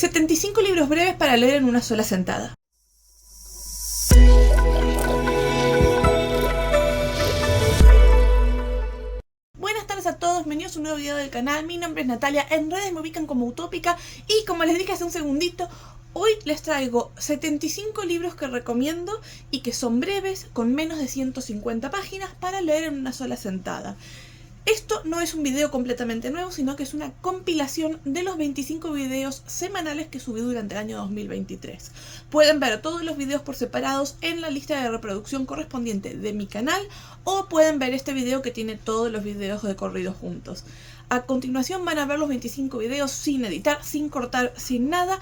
75 libros breves para leer en una sola sentada. Buenas tardes a todos, bienvenidos a un nuevo video del canal. Mi nombre es Natalia, en redes me ubican como Utópica y como les dije hace un segundito, hoy les traigo 75 libros que recomiendo y que son breves, con menos de 150 páginas para leer en una sola sentada. Esto no es un video completamente nuevo, sino que es una compilación de los 25 videos semanales que subí durante el año 2023. Pueden ver todos los videos por separados en la lista de reproducción correspondiente de mi canal, o pueden ver este video que tiene todos los videos de corrido juntos. A continuación van a ver los 25 videos sin editar, sin cortar, sin nada.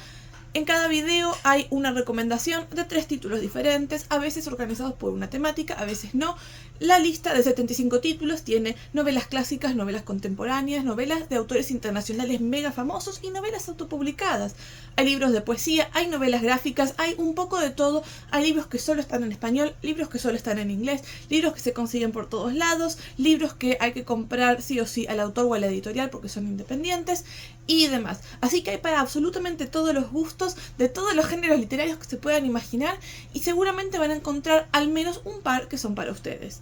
En cada video hay una recomendación de 3 títulos diferentes, a veces organizados por una temática, a veces no. La lista de 75 títulos tiene novelas clásicas, novelas contemporáneas, novelas de autores internacionales mega famosos y novelas autopublicadas. Hay libros de poesía, hay novelas gráficas, hay un poco de todo. Hay libros que solo están en español, libros que solo están en inglés, libros que se consiguen por todos lados, libros que hay que comprar sí o sí al autor o a la editorial porque son independientes y demás. Así que hay para absolutamente todos los gustos, de todos los géneros literarios que se puedan imaginar, y seguramente van a encontrar al menos un par que son para ustedes.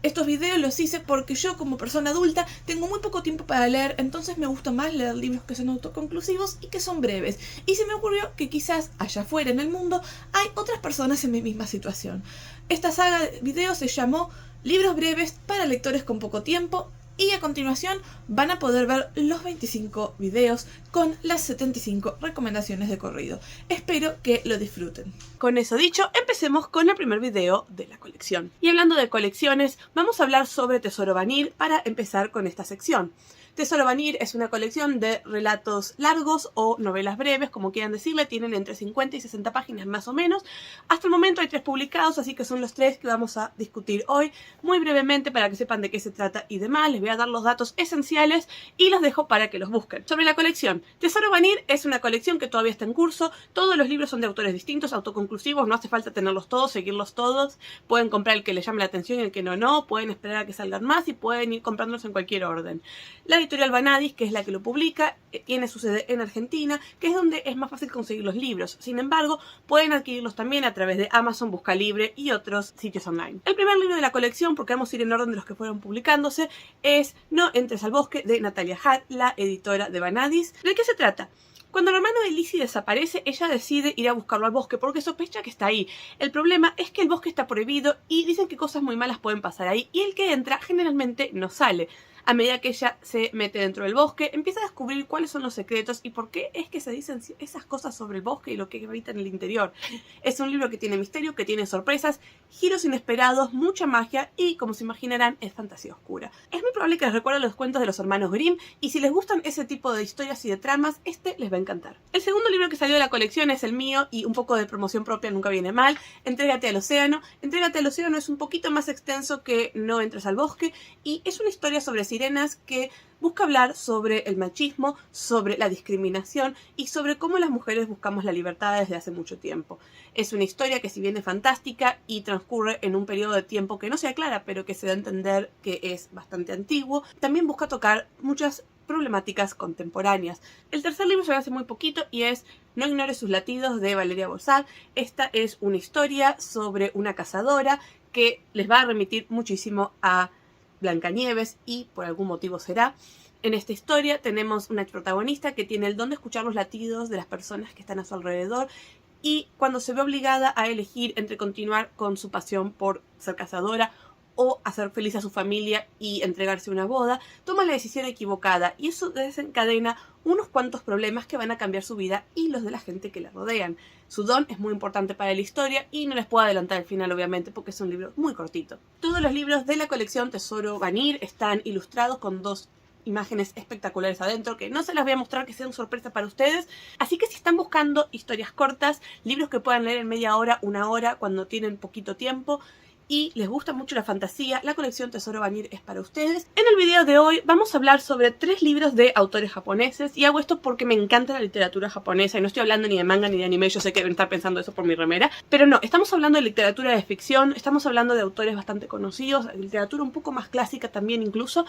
Estos videos los hice porque yo, como persona adulta, tengo muy poco tiempo para leer, entonces me gusta más leer libros que son autoconclusivos y que son breves. Y se me ocurrió que quizás allá afuera en el mundo hay otras personas en mi misma situación. Esta saga de videos se llamó Libros breves para lectores con poco tiempo, y a continuación van a poder ver los 25 videos con las 75 recomendaciones de corrido. Espero que lo disfruten. Con eso dicho, empecemos con el primer video de la colección. Y hablando de colecciones, vamos a hablar sobre Tesoro Vanir para empezar con esta sección. Tesoro Vanir es una colección de relatos largos o novelas breves, como quieran decirle, tienen entre 50 y 60 páginas más o menos. Hasta el momento hay 3 publicados, así que son los 3 que vamos a discutir hoy. Muy brevemente, para que sepan de qué se trata y demás, les voy a dar los datos esenciales y los dejo para que los busquen. Sobre la colección, Tesoro Vanir es una colección que todavía está en curso. Todos los libros son de autores distintos, autoconclusivos, no hace falta tenerlos todos, seguirlos todos. Pueden comprar el que les llame la atención y el que no, pueden esperar a que salgan más y pueden ir comprándolos en cualquier orden. La editorial Vanadis, que es la que lo publica, tiene su sede en Argentina, que es donde es más fácil conseguir los libros. Sin embargo, pueden adquirirlos también a través de Amazon, Buscalibre y otros sitios online. El primer libro de la colección, porque vamos a ir en orden de los que fueron publicándose, es No entres al bosque, de Natalia Hatt, la editora de Vanadis. ¿De qué se trata? Cuando el hermano de Lizzie desaparece, ella decide ir a buscarlo al bosque porque sospecha que está ahí. El problema es que el bosque está prohibido y dicen que cosas muy malas pueden pasar ahí, y el que entra generalmente no sale. A medida que ella se mete dentro del bosque, empieza a descubrir cuáles son los secretos y por qué es que se dicen esas cosas sobre el bosque y lo que habita en el interior. Es un libro que tiene misterio, que tiene sorpresas, giros inesperados, mucha magia y, como se imaginarán, es fantasía oscura. Es muy probable que les recuerde los cuentos de los hermanos Grimm, y si les gustan ese tipo de historias y de tramas, este les va a encantar. El segundo libro que salió de la colección es el mío, y un poco de promoción propia nunca viene mal, Entrégate al océano. Entrégate al océano es un poquito más extenso que No entres al bosque, y es una historia sobre sirenas que busca hablar sobre el machismo, sobre la discriminación y sobre cómo las mujeres buscamos la libertad desde hace mucho tiempo. Es una historia que, si bien es fantástica y transcurre en un periodo de tiempo que no se aclara, pero que se da a entender que es bastante antiguo, también busca tocar muchas problemáticas contemporáneas. El tercer libro salió hace muy poquito y es No ignores sus latidos, de Valeria Bolsart. Esta es una historia sobre una cazadora que les va a remitir muchísimo a Blancanieves, y por algún motivo será. En esta historia tenemos una protagonista que tiene el don de escuchar los latidos de las personas que están a su alrededor, y cuando se ve obligada a elegir entre continuar con su pasión por ser cazadora o hacer feliz a su familia y entregarse a una boda, toma la decisión equivocada, y eso desencadena unos cuantos problemas que van a cambiar su vida y los de la gente que la rodean. Su don es muy importante para la historia y no les puedo adelantar el final, obviamente, porque es un libro muy cortito. Todos los libros de la colección Tesoro Vanir están ilustrados con 2 imágenes espectaculares adentro, que no se las voy a mostrar, que sean sorpresa para ustedes. Así que si están buscando historias cortas, libros que puedan leer en media hora, 1 hora, cuando tienen poquito tiempo, y les gusta mucho la fantasía, la colección Tesoro Vanir es para ustedes. En el video de hoy vamos a hablar sobre 3 libros de autores japoneses, y hago esto porque me encanta la literatura japonesa y no estoy hablando ni de manga ni de anime. Yo sé que deben estar pensando eso por mi remera, pero no, estamos hablando de literatura de ficción, estamos hablando de autores bastante conocidos, literatura un poco más clásica también incluso.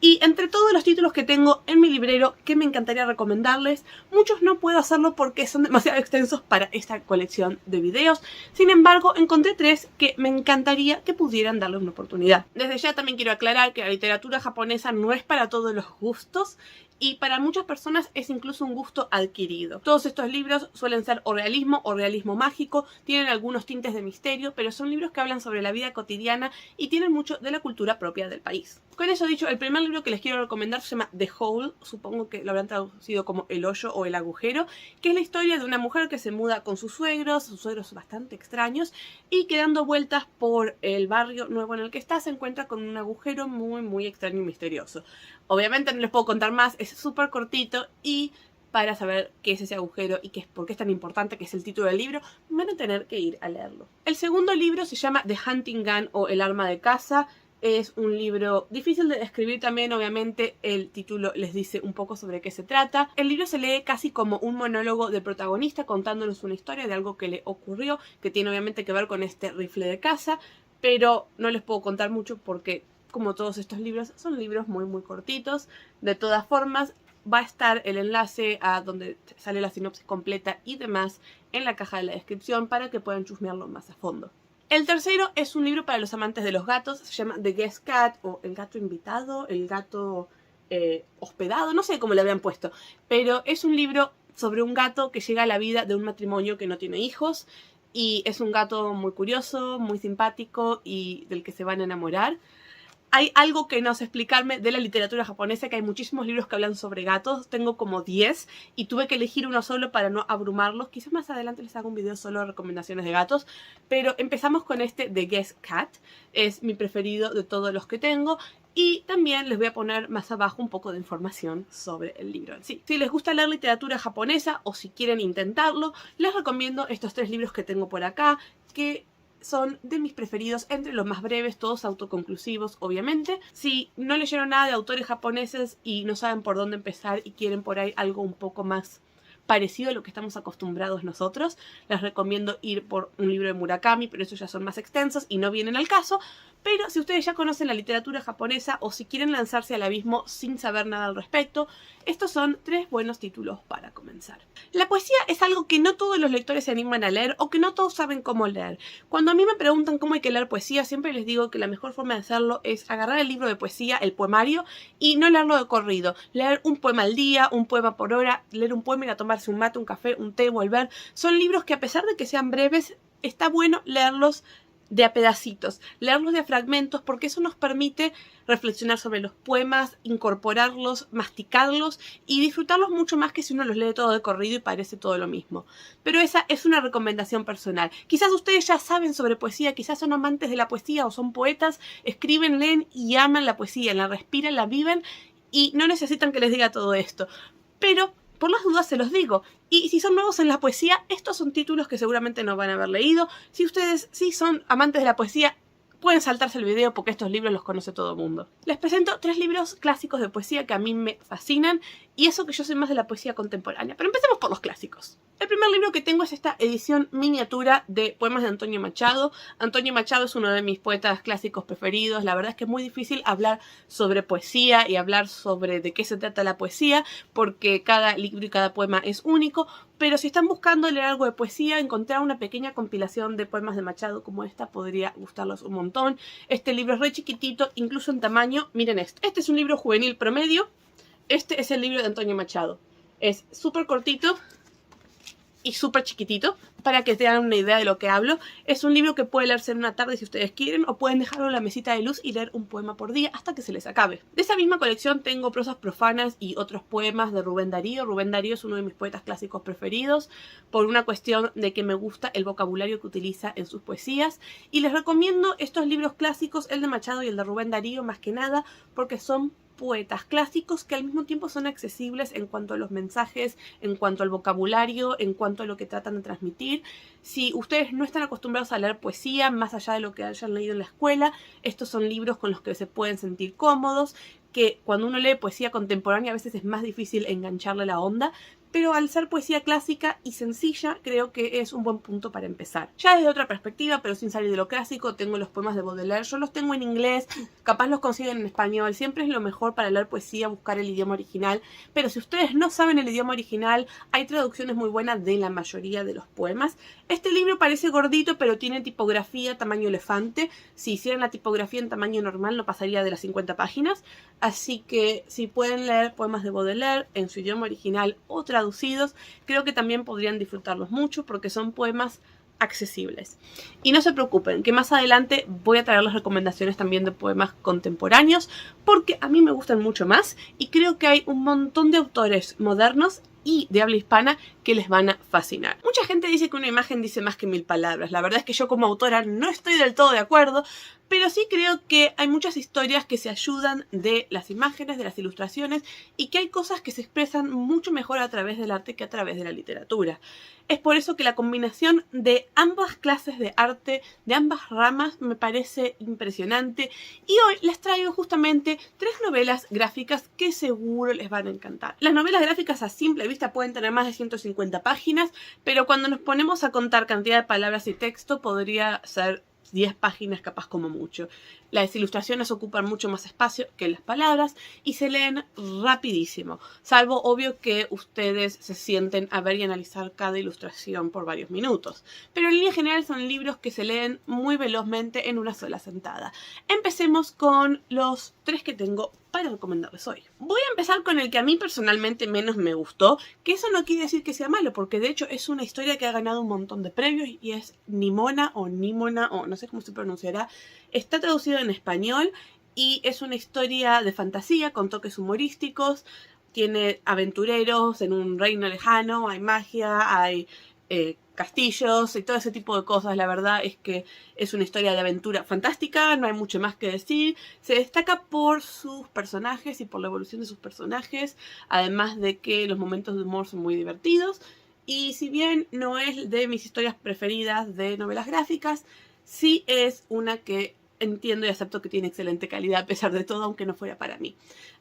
Y entre todos los títulos que tengo en mi librero que me encantaría recomendarles, muchos no puedo hacerlo porque son demasiado extensos para esta colección de videos. Sin embargo, encontré 3 que me encantaría que pudieran darle una oportunidad. Desde ya también quiero aclarar que la literatura japonesa no es para todos los gustos, y para muchas personas es incluso un gusto adquirido. Todos estos libros suelen ser o realismo mágico, tienen algunos tintes de misterio, pero son libros que hablan sobre la vida cotidiana y tienen mucho de la cultura propia del país. Con eso dicho, el primer libro que les quiero recomendar se llama The Hole, supongo que lo habrán traducido como El Hoyo o El Agujero, que es la historia de una mujer que se muda con sus suegros bastante extraños, y que dando vueltas por el barrio nuevo en el que está se encuentra con un agujero muy extraño y misterioso. Obviamente no les puedo contar más, es súper cortito, y para saber qué es ese agujero y por qué es tan importante, que es el título del libro, van a tener que ir a leerlo. El segundo libro se llama The Hunting Gun o El Arma de Caza. Es un libro difícil de describir también, obviamente el título les dice un poco sobre qué se trata. El libro se lee casi como un monólogo del protagonista contándonos una historia de algo que le ocurrió, que tiene obviamente que ver con este rifle de caza, pero no les puedo contar mucho porque, como todos estos libros, son libros muy cortitos. De todas formas, va a estar el enlace a donde sale la sinopsis completa y demás en la caja de la descripción para que puedan chusmearlo más a fondo. El tercero es un libro para los amantes de los gatos, se llama The Guest Cat o El Gato Invitado, El Gato Hospedado, no sé cómo le habían puesto, pero es un libro sobre un gato que llega a la vida de un matrimonio que no tiene hijos, y es un gato muy curioso, muy simpático y del que se van a enamorar. Hay algo que no sé explicarme de la literatura japonesa, que hay muchísimos libros que hablan sobre gatos. Tengo como 10 y tuve que elegir uno solo para no abrumarlos. Quizás más adelante les haga un video solo de recomendaciones de gatos. Pero empezamos con este The Guest Cat. Es mi preferido de todos los que tengo. Y también les voy a poner más abajo un poco de información sobre el libro en sí. Si les gusta leer literatura japonesa o si quieren intentarlo, les recomiendo estos 3 libros que tengo por acá, que son de mis preferidos, entre los más breves, todos autoconclusivos obviamente. Si no leyeron nada de autores japoneses y no saben por dónde empezar y quieren por ahí algo un poco más parecido a lo que estamos acostumbrados nosotros, les recomiendo ir por un libro de Murakami, pero esos ya son más extensos y no vienen al caso. Pero si ustedes ya conocen la literatura japonesa o si quieren lanzarse al abismo sin saber nada al respecto, estos son 3 buenos títulos para comenzar. La poesía es algo que no todos los lectores se animan a leer o que no todos saben cómo leer. Cuando a mí me preguntan cómo hay que leer poesía, siempre les digo que la mejor forma de hacerlo es agarrar el libro de poesía, el poemario, y no leerlo de corrido. Leer un poema al día, un poema por hora, leer un poema y ir a tomarse un mate, un café, un té, volver. Son libros que, a pesar de que sean breves, está bueno leerlos de a pedacitos, leerlos de a fragmentos, porque eso nos permite reflexionar sobre los poemas, incorporarlos, masticarlos y disfrutarlos mucho más que si uno los lee todo de corrido y parece todo lo mismo. Pero esa es una recomendación personal. Quizás ustedes ya saben sobre poesía, quizás son amantes de la poesía o son poetas, escriben, leen y aman la poesía, la respiran, la viven y no necesitan que les diga todo esto. Pero por las dudas se los digo. Y si son nuevos en la poesía, estos son títulos que seguramente no van a haber leído. Si ustedes sí son amantes de la poesía, pueden saltarse el video porque estos libros los conoce todo el mundo. Les presento 3 libros clásicos de poesía que a mí me fascinan, y eso que yo soy más de la poesía contemporánea. Pero empecemos por los clásicos. El primer libro que tengo es esta edición miniatura de poemas de Antonio Machado. Antonio Machado es uno de mis poetas clásicos preferidos. La verdad es que es muy difícil hablar sobre poesía y hablar sobre de qué se trata la poesía, porque cada libro y cada poema es único. Pero si están buscando leer algo de poesía, encontrar una pequeña compilación de poemas de Machado como esta podría gustarlos un montón. Este libro es re chiquitito, incluso en tamaño. Miren esto. Este es un libro juvenil promedio. Este es el libro de Antonio Machado. Es súper cortito y súper chiquitito, para que tengan una idea de lo que hablo. Es un libro que puede leerse en una tarde si ustedes quieren, o pueden dejarlo en la mesita de luz y leer un poema por día hasta que se les acabe. De esa misma colección tengo Prosas Profanas y otros poemas de Rubén Darío. Rubén Darío es uno de mis poetas clásicos preferidos, por una cuestión de que me gusta el vocabulario que utiliza en sus poesías, y les recomiendo estos libros clásicos, el de Machado y el de Rubén Darío más que nada, porque son poetas clásicos que al mismo tiempo son accesibles en cuanto a los mensajes, en cuanto al vocabulario, en cuanto a lo que tratan de transmitir. Si ustedes no están acostumbrados a leer poesía, más allá de lo que hayan leído en la escuela, estos son libros con los que se pueden sentir cómodos, que cuando uno lee poesía contemporánea a veces es más difícil engancharle la onda, pero al ser poesía clásica y sencilla, creo que es un buen punto para empezar. Ya desde otra perspectiva, pero sin salir de lo clásico, tengo los poemas de Baudelaire. Yo los tengo en inglés, capaz los consiguen en español. Siempre es lo mejor para leer poesía, buscar el idioma original. Pero si ustedes no saben el idioma original, hay traducciones muy buenas de la mayoría de los poemas. Este libro parece gordito, pero tiene tipografía tamaño elefante. Si hicieran la tipografía en tamaño normal, no pasaría de las 50 páginas. Así que si pueden leer poemas de Baudelaire en su idioma original o traducidos, creo que también podrían disfrutarlos mucho porque son poemas accesibles. Y no se preocupen, que más adelante voy a traer las recomendaciones también de poemas contemporáneos, porque a mí me gustan mucho más y creo que hay un montón de autores modernos y de habla hispana que les van a fascinar. Mucha gente dice que una imagen dice más que 1000 palabras. La verdad es que yo como autora no estoy del todo de acuerdo, pero sí creo que hay muchas historias que se ayudan de las imágenes, de las ilustraciones, y que hay cosas que se expresan mucho mejor a través del arte que a través de la literatura. Es por eso que la combinación de ambas clases de arte, de ambas ramas, me parece impresionante. Y hoy les traigo justamente 3 novelas gráficas que seguro les van a encantar. Las novelas gráficas a simple vista pueden tener más de 150 páginas, pero cuando nos ponemos a contar cantidad de palabras y texto podría ser 10 páginas capaz como mucho. Las ilustraciones ocupan mucho más espacio que las palabras y se leen rapidísimo, salvo obvio que ustedes se sienten a ver y analizar cada ilustración por varios minutos. Pero en línea general son libros que se leen muy velozmente en una sola sentada. Empecemos con los 3 que tengo para recomendarles hoy. Voy a empezar con el que a mí personalmente menos me gustó, que eso no quiere decir que sea malo, porque de hecho es una historia que ha ganado un montón de premios y es Nimona o no sé cómo se pronunciará. Está traducido en español y es una historia de fantasía con toques humorísticos. Tiene aventureros en un reino lejano, hay magia, hay castillos y todo ese tipo de cosas. La verdad es que es una historia de aventura fantástica, no hay mucho más que decir. Se destaca por sus personajes y por la evolución de sus personajes, además de que los momentos de humor son muy divertidos. Y si bien no es de mis historias preferidas de novelas gráficas, sí es una que entiendo y acepto que tiene excelente calidad a pesar de todo, aunque no fuera para mí.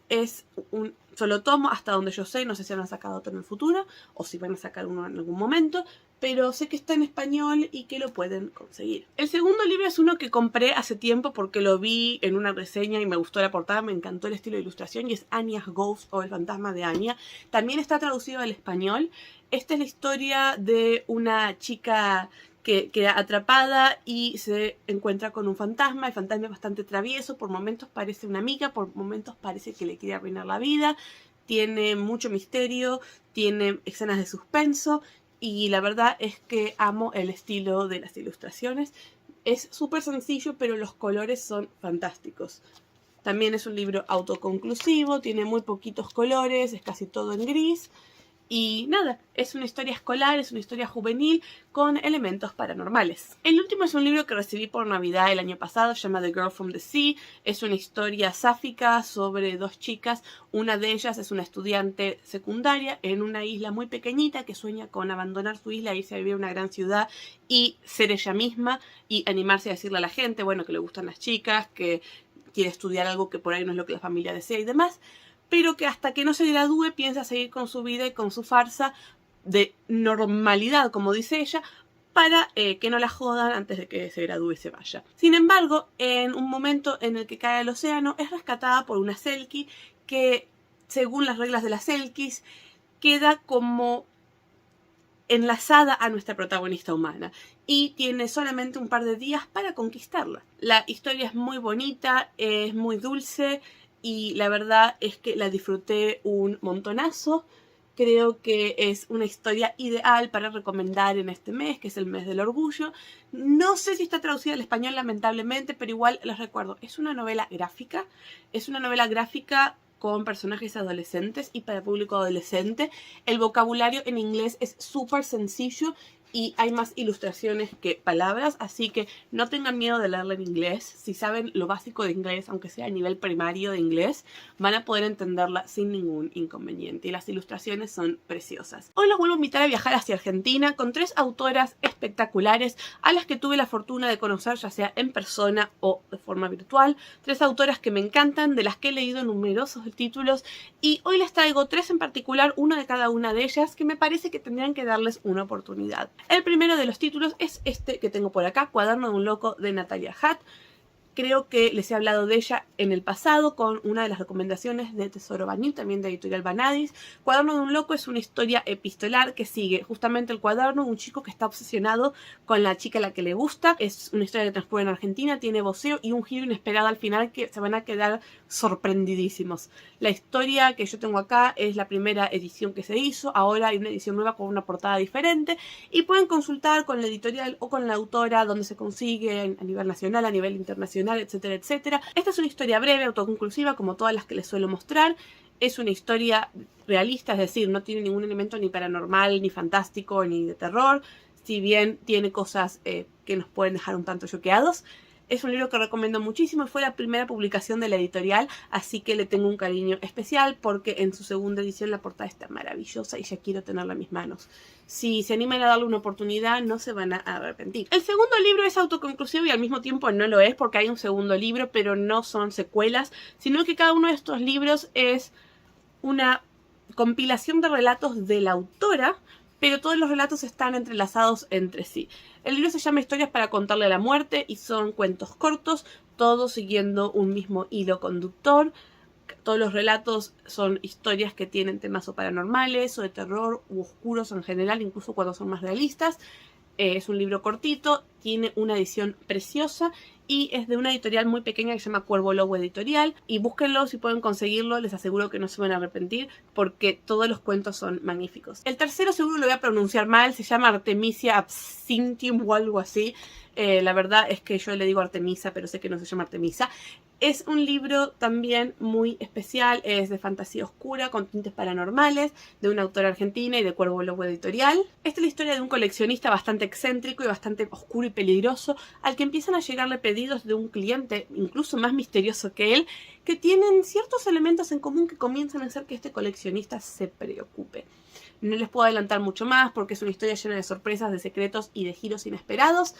Es un solo tomo, hasta donde yo sé, no sé si han sacado otro en el futuro o si van a sacar uno en algún momento, pero sé que está en español y que lo pueden conseguir. El segundo libro es uno que compré hace tiempo porque lo vi en una reseña y me gustó la portada, me encantó el estilo de ilustración, y es Anya's Ghost o El fantasma de Anya. También está traducido al español. Esta es la historia de una chica que queda atrapada y se encuentra con un fantasma. El fantasma es bastante travieso, por momentos parece una amiga, por momentos parece que le quiere arruinar la vida. Tiene mucho misterio, tiene escenas de suspenso y la verdad es que amo el estilo de las ilustraciones. Es súper sencillo, pero los colores son fantásticos. También es un libro autoconclusivo, tiene muy poquitos colores, es casi todo en gris. Y nada, es una historia escolar, es una historia juvenil con elementos paranormales. El último es un libro que recibí por Navidad el año pasado, se llama The Girl from the Sea. Es una historia sáfica sobre 2 chicas. Una de ellas es una estudiante secundaria en una isla muy pequeñita que sueña con abandonar su isla, irse a vivir a una gran ciudad y ser ella misma y animarse a decirle a la gente, bueno, que le gustan las chicas, que quiere estudiar algo que por ahí no es lo que la familia desea y demás, pero que hasta que no se gradúe piensa seguir con su vida y con su farsa de normalidad, como dice ella, para que no la jodan antes de que se gradúe y se vaya. Sin embargo, en un momento en el que cae al océano, es rescatada por una Selkie que, según las reglas de las Selkies, queda como enlazada a nuestra protagonista humana y tiene solamente un par de días para conquistarla. La historia es muy bonita, es muy dulce y la verdad es que la disfruté un montonazo. Creo que es una historia ideal para recomendar en este mes, que es el mes del orgullo. No sé si está traducida al español, lamentablemente, pero igual les recuerdo, es una novela gráfica. Es una novela gráfica con personajes adolescentes y para público adolescente. El vocabulario en inglés es súper sencillo y hay más ilustraciones que palabras, así que no tengan miedo de leerla en inglés. Si saben lo básico de inglés, aunque sea a nivel primario de inglés, van a poder entenderla sin ningún inconveniente, y las ilustraciones son preciosas. Hoy los vuelvo a invitar a viajar hacia Argentina con 3 autoras espectaculares a las que tuve la fortuna de conocer, ya sea en persona o de forma virtual. 3 autoras que me encantan, de las que he leído numerosos títulos, y hoy les traigo 3 en particular, una de cada una de ellas, que me parece que tendrían que darles una oportunidad. El primero de los títulos es este que tengo por acá, Cuaderno de un loco, de Natalia Hatt. Creo que les he hablado de ella en el pasado con una de las recomendaciones de Tesoro Vanil, también de Editorial Vanadis. Cuaderno de un loco es una historia epistolar que sigue justamente el cuaderno de un chico que está obsesionado con la chica a la que le gusta. Es una historia que transcurre en Argentina, tiene voceo y un giro inesperado al final que se van a quedar sorprendidísimos. La historia que yo tengo acá es la primera edición que se hizo, ahora hay una edición nueva con una portada diferente, y pueden consultar con la editorial o con la autora donde se consigue a nivel nacional, a nivel internacional, etcétera, etcétera. Esta es una historia breve, autoconclusiva, como todas las que les suelo mostrar. Es una historia realista, es decir, no tiene ningún elemento ni paranormal, ni fantástico, ni de terror, si bien tiene cosas que nos pueden dejar un tanto choqueados. Es un libro que recomiendo muchísimo y fue la primera publicación de la editorial, así que le tengo un cariño especial porque en su segunda edición la portada está maravillosa y ya quiero tenerla en mis manos. Si se animan a darle una oportunidad, no se van a arrepentir. El segundo libro es autoconclusivo y al mismo tiempo no lo es, porque hay un segundo libro, pero no son secuelas, sino que cada uno de estos libros es una compilación de relatos de la autora, pero todos los relatos están entrelazados entre sí. El libro se llama Historias para contarle la muerte y son cuentos cortos, todos siguiendo un mismo hilo conductor. Todos los relatos son historias que tienen temas o paranormales o de terror u oscuros en general, incluso cuando son más realistas. Es un libro cortito, tiene una edición preciosa y es de una editorial muy pequeña que se llama Cuervo Lobo Editorial. Y búsquenlo si pueden conseguirlo, les aseguro que no se van a arrepentir porque todos los cuentos son magníficos. El tercero seguro lo voy a pronunciar mal, se llama Artemisia Absinthium o algo así. La verdad es que yo le digo Artemisa, pero sé que no se llama Artemisa. Es un libro también muy especial, es de fantasía oscura con tintes paranormales, de una autora argentina y de Cuervo Lobo Editorial. Esta es la historia de un coleccionista bastante excéntrico y bastante oscuro y peligroso, al que empiezan a llegarle pedidos de un cliente, incluso más misterioso que él, que tienen ciertos elementos en común que comienzan a hacer que este coleccionista se preocupe. No les puedo adelantar mucho más porque es una historia llena de sorpresas, de secretos y de giros inesperados,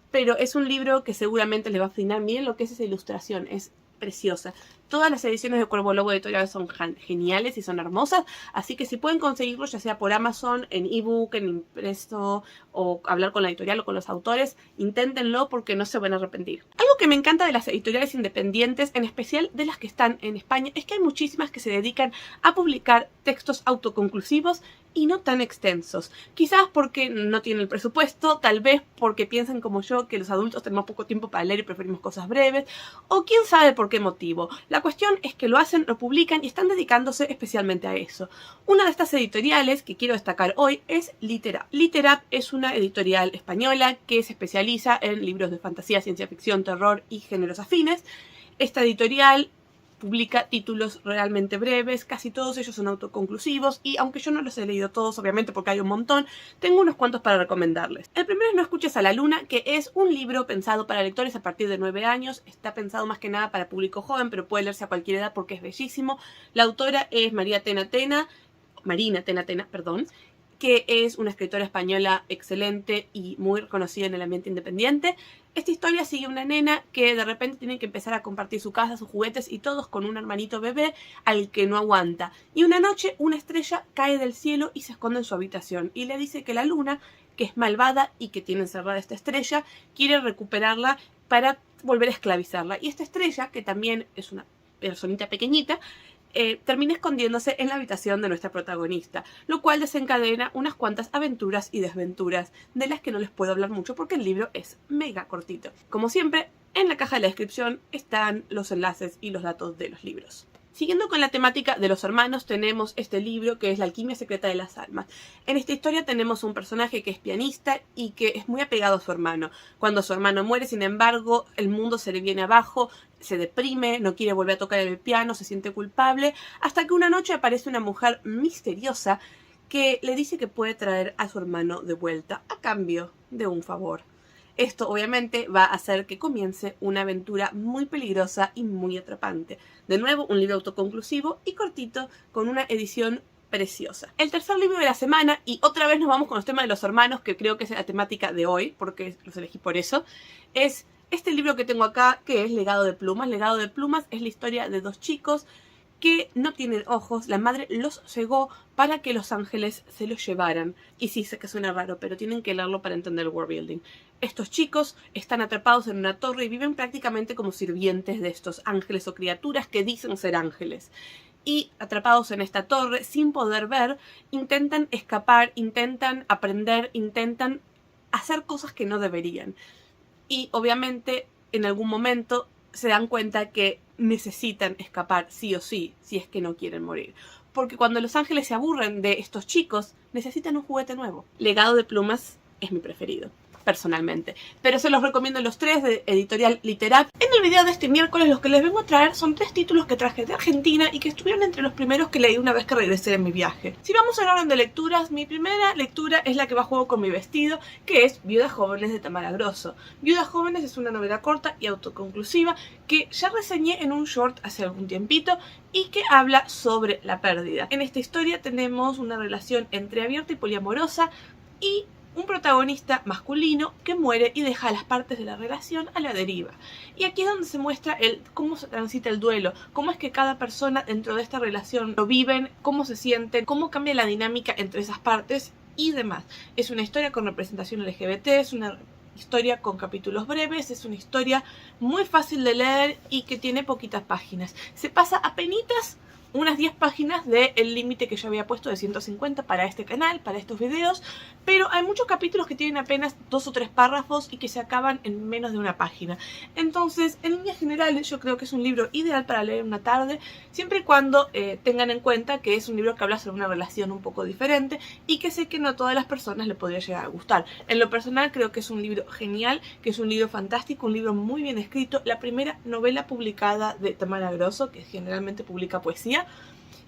pero es un libro que seguramente les va a fascinar. Miren lo que es esa ilustración, es preciosa. Todas las ediciones de Cuervo Lobo Editorial son geniales y son hermosas, así que si pueden conseguirlo, ya sea por Amazon, en ebook, en impreso, o hablar con la editorial o con los autores, inténtenlo porque no se van a arrepentir. Algo que me encanta de las editoriales independientes, en especial de las que están en España, es que hay muchísimas que se dedican a publicar textos autoconclusivos y no tan extensos. Quizás porque no tienen el presupuesto, tal vez porque piensan como yo que los adultos tenemos poco tiempo para leer y preferimos cosas breves, o quién sabe por qué motivo. La cuestión es que lo hacen, lo publican y están dedicándose especialmente a eso. Una de estas editoriales que quiero destacar hoy es Literap. Literap es una editorial española que se especializa en libros de fantasía, ciencia ficción, terror y géneros afines. Esta editorial publica títulos realmente breves, casi todos ellos son autoconclusivos y aunque yo no los he leído todos, obviamente porque hay un montón, tengo unos cuantos para recomendarles. El primero es No escuches a la luna, que es un libro pensado para lectores a partir de 9 años, está pensado más que nada para público joven, pero puede leerse a cualquier edad porque es bellísimo. La autora es Marina Tena Tena, que es una escritora española excelente y muy reconocida en el ambiente independiente. Esta historia sigue a una nena que de repente tiene que empezar a compartir su casa, sus juguetes y todos con un hermanito bebé al que no aguanta. Y una noche una estrella cae del cielo y se esconde en su habitación y le dice que la luna, que es malvada y que tiene encerrada esta estrella, quiere recuperarla para volver a esclavizarla. Y esta estrella, que también es una personita pequeñita, termina escondiéndose en la habitación de nuestra protagonista, lo cual desencadena unas cuantas aventuras y desventuras de las que no les puedo hablar mucho porque el libro es mega cortito. Como siempre, en la caja de la descripción están los enlaces y los datos de los libros. Siguiendo con la temática de los hermanos, tenemos este libro que es La alquimia secreta de las almas. En esta historia tenemos un personaje que es pianista y que es muy apegado a su hermano. Cuando su hermano muere, sin embargo, el mundo se le viene abajo, se deprime, no quiere volver a tocar el piano, se siente culpable, hasta que una noche aparece una mujer misteriosa que le dice que puede traer a su hermano de vuelta a cambio de un favor. Esto obviamente va a hacer que comience una aventura muy peligrosa y muy atrapante. De nuevo, un libro autoconclusivo y cortito con una edición preciosa. El tercer libro de la semana, y otra vez nos vamos con los temas de los hermanos, que creo que es la temática de hoy, porque los elegí por eso, es este libro que tengo acá, que es Legado de Plumas. Legado de Plumas es la historia de dos chicos que no tienen ojos. La madre los cegó para que los ángeles se los llevaran. Y sí, sé que suena raro, pero tienen que leerlo para entender el world building. Estos chicos están atrapados en una torre y viven prácticamente como sirvientes de estos ángeles o criaturas que dicen ser ángeles. Y atrapados en esta torre, sin poder ver, intentan escapar, intentan aprender, intentan hacer cosas que no deberían. Y obviamente en algún momento se dan cuenta que necesitan escapar sí o sí, si es que no quieren morir. Porque cuando los ángeles se aburren de estos chicos, necesitan un juguete nuevo. Legado de Plumas es mi preferido, personalmente. Pero se los recomiendo los tres, de Editorial Literat. En el video de este miércoles los que les vengo a traer son 3 títulos que traje de Argentina y que estuvieron entre los primeros que leí una vez que regresé de mi viaje. Si vamos en orden de lecturas, mi primera lectura es la que va a juego con mi vestido, que es Viudas Jóvenes de Tamara Grosso. Viudas Jóvenes es una novela corta y autoconclusiva que ya reseñé en un short hace algún tiempito y que habla sobre la pérdida. En esta historia tenemos una relación entreabierta y poliamorosa y un protagonista masculino que muere y deja las partes de la relación a la deriva. Y aquí es donde se muestra cómo se transita el duelo, cómo es que cada persona dentro de esta relación lo viven, cómo se sienten, cómo cambia la dinámica entre esas partes y demás. Es una historia con representación LGBT, es una historia con capítulos breves, es una historia muy fácil de leer y que tiene poquitas páginas. Se pasa apenitas unas 10 páginas del límite que yo había puesto de 150 para este canal, para estos videos, pero hay muchos capítulos que tienen apenas 2 o 3 párrafos y que se acaban en menos de una página. Entonces, en líneas generales, yo creo que es un libro ideal para leer una tarde, siempre y cuando tengan en cuenta que es un libro que habla sobre una relación un poco diferente y que sé que no a todas las personas le podría llegar a gustar. En lo personal, creo que es un libro genial, que es un libro fantástico, un libro muy bien escrito, la primera novela publicada de Tamara Grosso, que generalmente publica poesía.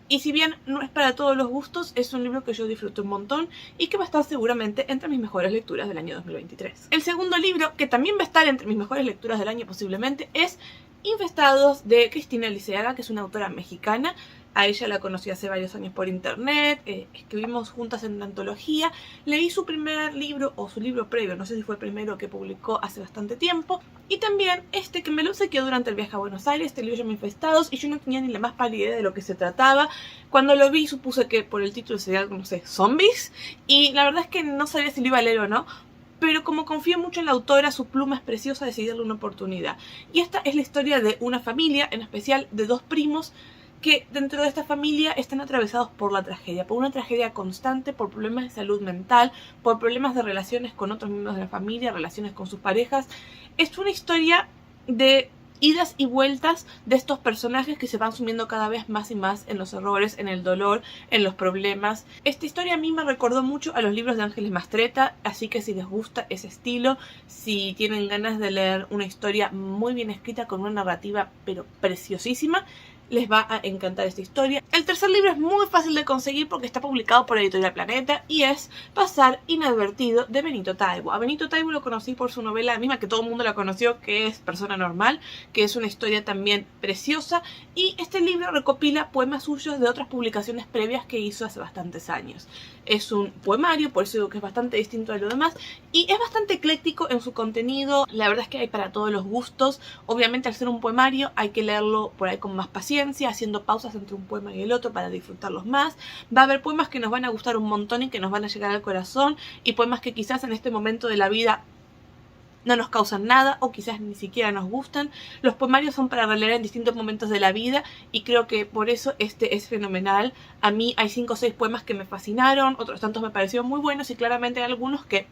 Y si bien no es para todos los gustos, es un libro que yo disfruto un montón y que va a estar seguramente entre mis mejores lecturas del año 2023. El segundo libro, que también va a estar entre mis mejores lecturas del año posiblemente, es Infestados, de Cristina Liceaga, que es una autora mexicana. A ella la conocí hace varios años por internet, escribimos juntas en una antología, leí su primer libro, o su libro previo, no sé si fue el primero que publicó hace bastante tiempo, y también que me lo obsequió durante el viaje a Buenos Aires, este libro llama Infestados, y yo no tenía ni la más pálida idea de lo que se trataba. Cuando lo vi supuse que por el título sería algo, no sé, zombies, y la verdad es que no sabía si lo iba a leer o no, pero como confío mucho en la autora, su pluma es preciosa, decidí darle una oportunidad. Y esta es la historia de una familia, en especial de 2 primos, que dentro de esta familia están atravesados por la tragedia, por una tragedia constante, por problemas de salud mental, por problemas de relaciones con otros miembros de la familia, relaciones con sus parejas. Es una historia de idas y vueltas de estos personajes que se van sumiendo cada vez más y más en los errores, en el dolor, en los problemas. Esta historia a mí me recordó mucho a los libros de Ángeles Mastretta, así que si les gusta ese estilo, si tienen ganas de leer una historia muy bien escrita con una narrativa pero preciosísima, les va a encantar esta historia. El tercer libro es muy fácil de conseguir porque está publicado por Editorial Planeta y es Pasar Inadvertido, de Benito Taibo. A Benito Taibo lo conocí por su novela, la misma que todo el mundo la conoció, que es Persona Normal, que es una historia también preciosa, y este libro recopila poemas suyos de otras publicaciones previas que hizo hace bastantes años. Es un poemario, por eso digo que es bastante distinto de lo demás, y es bastante ecléctico en su contenido. La verdad es que hay para todos los gustos. Obviamente, al ser un poemario hay que leerlo por ahí con más paciencia, haciendo pausas entre un poema y el otro para disfrutarlos más. Va a haber poemas que nos van a gustar un montón y que nos van a llegar al corazón, y poemas que quizás en este momento de la vida no nos causan nada o quizás ni siquiera nos gustan. Los poemarios son para releer en distintos momentos de la vida y creo que por eso este es fenomenal. A mí hay 5 o 6 poemas que me fascinaron, otros tantos me parecieron muy buenos y claramente hay algunos que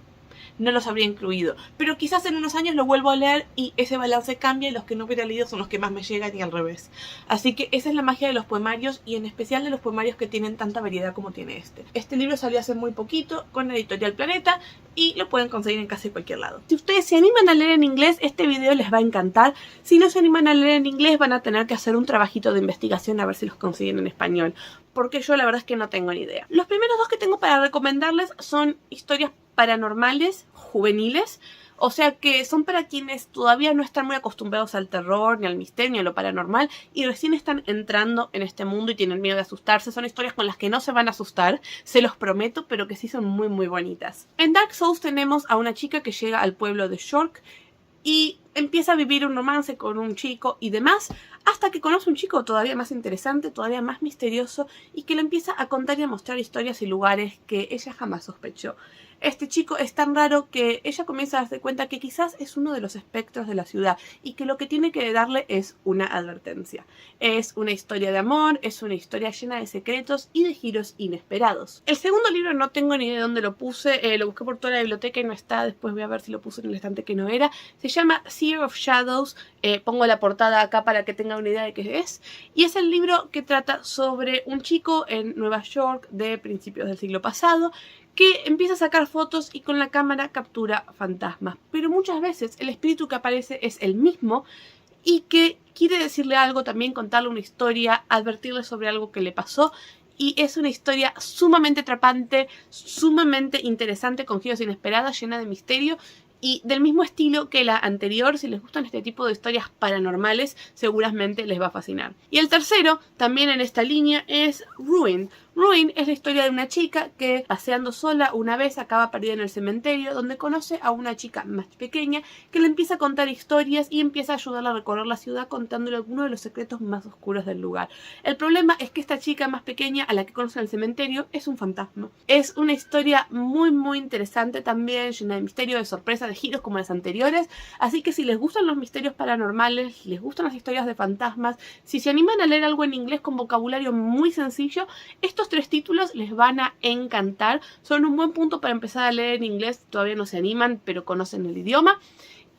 no los habría incluido, pero quizás en unos años lo vuelvo a leer y ese balance cambia y los que no hubiera leído son los que más me llegan y al revés. Así que esa es la magia de los poemarios, y en especial de los poemarios que tienen tanta variedad como tiene este. Este libro salió hace muy poquito con Editorial Planeta y lo pueden conseguir en casi cualquier lado. Si ustedes se animan a leer en inglés, este video les va a encantar. Si no se animan a leer en inglés, van a tener que hacer un trabajito de investigación a ver si los consiguen en español, porque yo la verdad es que no tengo ni idea. Los primeros dos que tengo para recomendarles son historias paranormales, juveniles, o sea que son para quienes todavía no están muy acostumbrados al terror, ni al misterio, ni a lo paranormal, y recién están entrando en este mundo y tienen miedo de asustarse. Son historias con las que no se van a asustar, se los prometo, pero que sí son muy muy bonitas. En Dark Souls tenemos a una chica que llega al pueblo de York y empieza a vivir un romance con un chico y demás, hasta que conoce un chico todavía más interesante, todavía más misterioso, y que le empieza a contar y a mostrar historias y lugares que ella jamás sospechó. Este chico es tan raro que ella comienza a darse cuenta que quizás es uno de los espectros de la ciudad y que lo que tiene que darle es una advertencia. Es una historia de amor, es una historia llena de secretos y de giros inesperados. El segundo libro no tengo ni idea de dónde lo puse, lo busqué por toda la biblioteca y no está, después voy a ver si lo puse en el estante que no era. Se llama Seer of Shadows, pongo la portada acá para que tengan una idea de qué es, y es el libro que trata sobre un chico en Nueva York de principios del siglo pasado que empieza a sacar fotos y con la cámara captura fantasmas. Pero muchas veces el espíritu que aparece es el mismo y que quiere decirle algo, también contarle una historia, advertirle sobre algo que le pasó. Y es una historia sumamente atrapante, sumamente interesante, con giros inesperados, llena de misterio. Y del mismo estilo que la anterior, si les gustan este tipo de historias paranormales, seguramente les va a fascinar. Y el tercero, también en esta línea, es Ruin. Ruin es la historia de una chica que, paseando sola una vez, acaba perdida en el cementerio, donde conoce a una chica más pequeña que le empieza a contar historias y empieza a ayudarla a recorrer la ciudad contándole algunos de los secretos más oscuros del lugar. El problema es que esta chica más pequeña, a la que conoce en el cementerio, es un fantasma. Es una historia muy muy interesante también, llena de misterio, de sorpresa, de giros como las anteriores, así que si les gustan los misterios paranormales, les gustan las historias de fantasmas, si se animan a leer algo en inglés con vocabulario muy sencillo, estos 3 títulos les van a encantar. Son un buen punto para empezar a leer en inglés, todavía no se animan, pero conocen el idioma,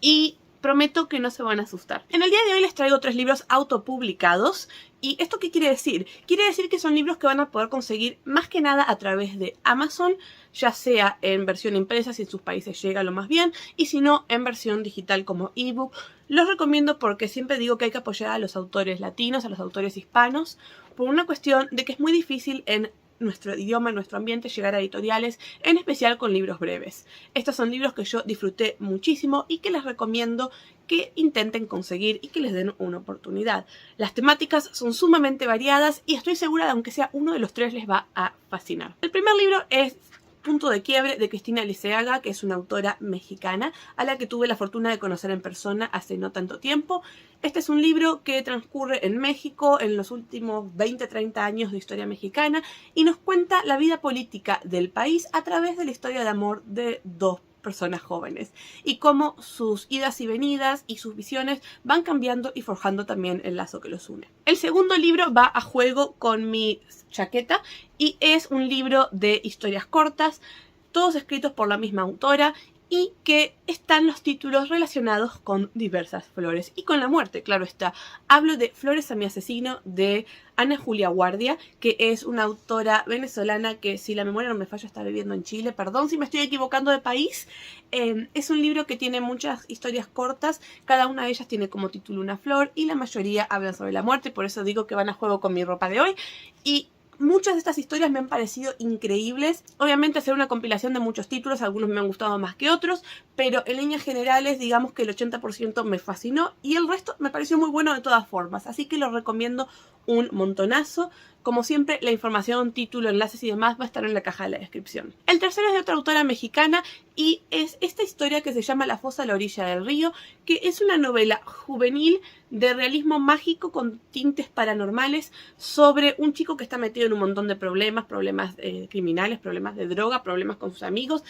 y prometo que no se van a asustar. En el día de hoy les traigo 3 libros autopublicados. ¿Y esto qué quiere decir? Quiere decir que son libros que van a poder conseguir más que nada a través de Amazon, ya sea en versión impresa si en sus países llega lo más bien, y si no en versión digital como ebook. Los recomiendo porque siempre digo que hay que apoyar a los autores latinos, a los autores hispanos, por una cuestión de que es muy difícil en nuestro idioma, en nuestro ambiente, llegar a editoriales, en especial con libros breves. Estos son libros que yo disfruté muchísimo y que les recomiendo que intenten conseguir y que les den una oportunidad. Las temáticas son sumamente variadas y estoy segura de que aunque sea uno de los 3 les va a fascinar. El primer libro es Punto de Quiebre, de Cristina Liceaga, que es una autora mexicana a la que tuve la fortuna de conocer en persona hace no tanto tiempo. Este es un libro que transcurre en México en los últimos 20-30 años de historia mexicana y nos cuenta la vida política del país a través de la historia de amor de 2 personas jóvenes y cómo sus idas y venidas y sus visiones van cambiando y forjando también el lazo que los une. El segundo libro va a juego con mi chaqueta y es un libro de historias cortas, todos escritos por la misma autora, y que están los títulos relacionados con diversas flores y con la muerte, claro está. Hablo de Flores a mi asesino, de Ana Julia Guardia, que es una autora venezolana que, si la memoria no me falla, está viviendo en Chile. Perdón si me estoy equivocando de país. Es un libro que tiene muchas historias cortas, cada una de ellas tiene como título una flor y la mayoría hablan sobre la muerte, por eso digo que van a juego con mi ropa de hoy. Y muchas de estas historias me han parecido increíbles. Obviamente hacer una compilación de muchos títulos, algunos me han gustado más que otros, pero en líneas generales digamos que el 80% me fascinó y el resto me pareció muy bueno de todas formas. Así que lo recomiendo un montonazo. Como siempre, la información, título, enlaces y demás va a estar en la caja de la descripción. El tercero es de otra autora mexicana y es esta historia que se llama La fosa a la orilla del río, que es una novela juvenil de realismo mágico con tintes paranormales sobre un chico que está metido en un montón de problemas criminales, problemas de droga, problemas con sus amigos,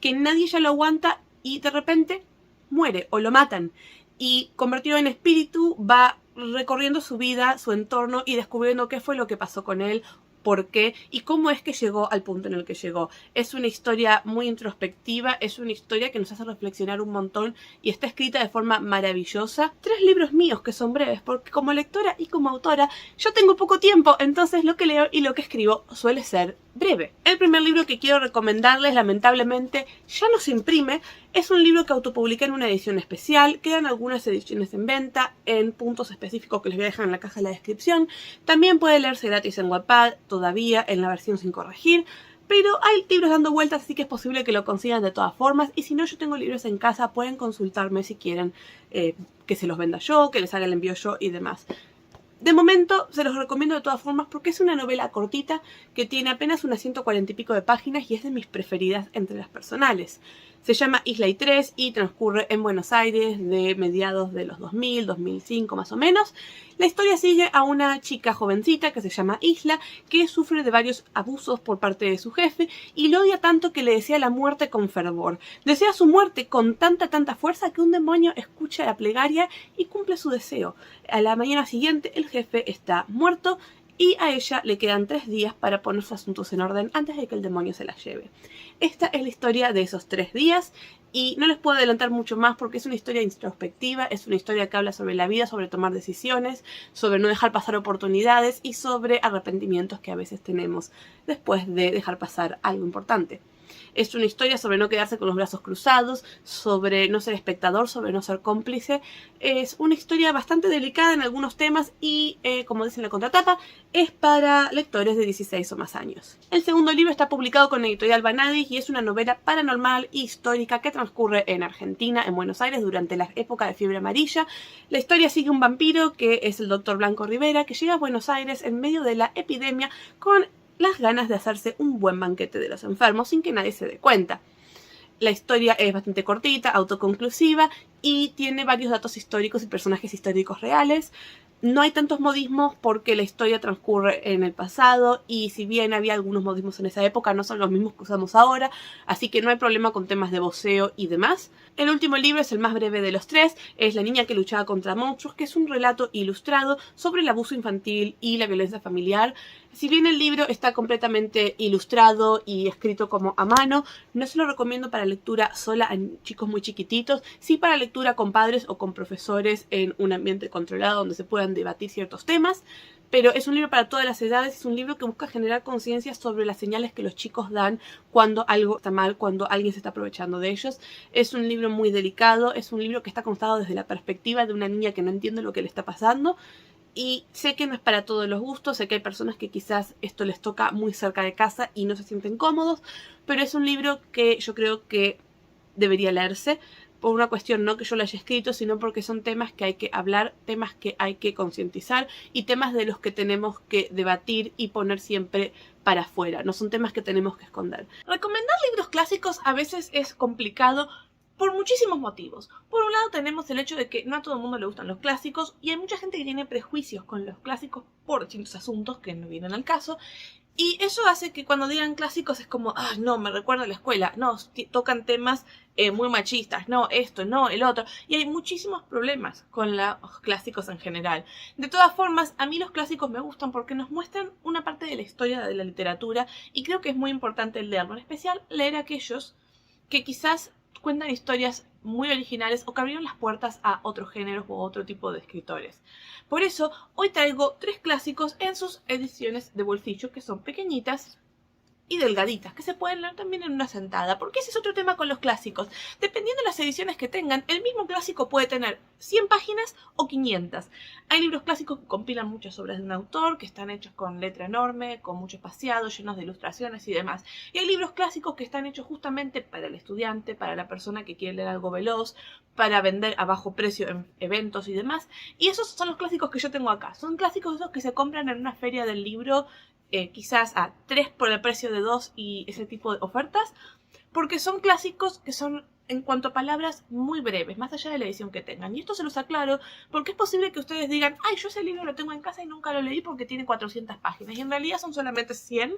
que nadie ya lo aguanta y de repente muere o lo matan. Y convertido en espíritu va recorriendo su vida, su entorno y descubriendo qué fue lo que pasó con él, por qué y cómo es que llegó al punto en el que llegó. Es una historia muy introspectiva, es una historia que nos hace reflexionar un montón y está escrita de forma maravillosa. 3 libros míos que son breves, porque como lectora y como autora yo tengo poco tiempo, entonces lo que leo y lo que escribo suele ser breve. El primer libro que quiero recomendarles, lamentablemente ya no se imprime, Es un libro que autopubliqué en una edición especial. Quedan algunas ediciones en venta en puntos específicos que les voy a dejar en la caja de la descripción. También puede leerse gratis en Wattpad, todavía en la versión sin corregir. Pero hay libros dando vueltas, así que es posible que lo consigan de todas formas. Y si no, yo tengo libros en casa, pueden consultarme si quieren que se los venda yo, que les haga el envío yo y demás. De momento se los recomiendo de todas formas porque es una novela cortita que tiene apenas unas 140 y pico de páginas y es de mis preferidas entre las personales. Se llama Isla y 3 y transcurre en Buenos Aires de mediados de los 2000, 2005 más o menos. La historia sigue a una chica jovencita que se llama Isla, que sufre de varios abusos por parte de su jefe y lo odia tanto que le desea la muerte con fervor. Desea su muerte con tanta fuerza que un demonio escucha la plegaria y cumple su deseo. A la mañana siguiente el jefe está muerto y a ella le quedan 3 días para poner sus asuntos en orden antes de que el demonio se la lleve. Esta es la historia de esos 3 días y no les puedo adelantar mucho más porque es una historia introspectiva, es una historia que habla sobre la vida, sobre tomar decisiones, sobre no dejar pasar oportunidades y sobre arrepentimientos que a veces tenemos después de dejar pasar algo importante. Es una historia sobre no quedarse con los brazos cruzados, sobre no ser espectador, sobre no ser cómplice. Es una historia bastante delicada en algunos temas y, como dice en la contratapa, es para lectores de 16 o más años. El segundo libro está publicado con Editorial Vanadis y es una novela paranormal e histórica que transcurre en Argentina, en Buenos Aires, durante la época de fiebre amarilla. La historia sigue un vampiro, que es el Dr. Blanco Rivera, que llega a Buenos Aires en medio de la epidemia con las ganas de hacerse un buen banquete de los enfermos sin que nadie se dé cuenta. La historia es bastante cortita, autoconclusiva y tiene varios datos históricos y personajes históricos reales. No hay tantos modismos porque la historia transcurre en el pasado y si bien había algunos modismos en esa época, no son los mismos que usamos ahora, así que no hay problema con temas de voceo y demás. El último libro es el más breve de los 3, es La niña que luchaba contra monstruos, que es un relato ilustrado sobre el abuso infantil y la violencia familiar. Si bien el libro está completamente ilustrado y escrito como a mano, no se lo recomiendo para lectura sola en chicos muy chiquititos, sí para lectura con padres o con profesores en un ambiente controlado donde se puedan debatir ciertos temas, pero es un libro para todas las edades, es un libro que busca generar conciencia sobre las señales que los chicos dan cuando algo está mal, cuando alguien se está aprovechando de ellos. Es un libro muy delicado, es un libro que está contado desde la perspectiva de una niña que no entiende lo que le está pasando. Y sé que no es para todos los gustos, sé que hay personas que quizás esto les toca muy cerca de casa y no se sienten cómodos, pero es un libro que yo creo que debería leerse por una cuestión no que yo lo haya escrito, sino porque son temas que hay que hablar, temas que hay que concientizar y temas de los que tenemos que debatir y poner siempre para afuera, no son temas que tenemos que esconder. Recomendar libros clásicos a veces es complicado por muchísimos motivos. Por un lado tenemos el hecho de que no a todo el mundo le gustan los clásicos y hay mucha gente que tiene prejuicios con los clásicos por distintos asuntos que no vienen al caso. Y eso hace que cuando digan clásicos es como, ah, no, me recuerda a la escuela, no, tocan temas muy machistas, no, esto, no, el otro. Y hay muchísimos problemas con los clásicos en general. De todas formas, a mí los clásicos me gustan porque nos muestran una parte de la historia de la literatura y creo que es muy importante leerlo, en especial leer aquellos que quizás cuentan historias muy originales o que abrieron las puertas a otros géneros o otro tipo de escritores. Por eso, hoy traigo 3 clásicos en sus ediciones de bolsillo, que son pequeñitas y delgaditas, que se pueden leer también en una sentada, porque ese es otro tema con los clásicos. Dependiendo de las ediciones que tengan, el mismo clásico puede tener 100 páginas o 500. Hay libros clásicos que compilan muchas obras de un autor, que están hechos con letra enorme, con mucho espaciado, llenos de ilustraciones y demás. Y hay libros clásicos que están hechos justamente para el estudiante, para la persona que quiere leer algo veloz, para vender a bajo precio en eventos y demás. Y esos son los clásicos que yo tengo acá. Son clásicos esos que se compran en una feria del libro, quizás a 3 por el precio de 2 y ese tipo de ofertas, porque son clásicos que son, en cuanto a palabras, muy breves, más allá de la edición que tengan. Y esto se los aclaro porque es posible que ustedes digan, ay, yo ese libro lo tengo en casa y nunca lo leí porque tiene 400 páginas. Y en realidad son solamente 100,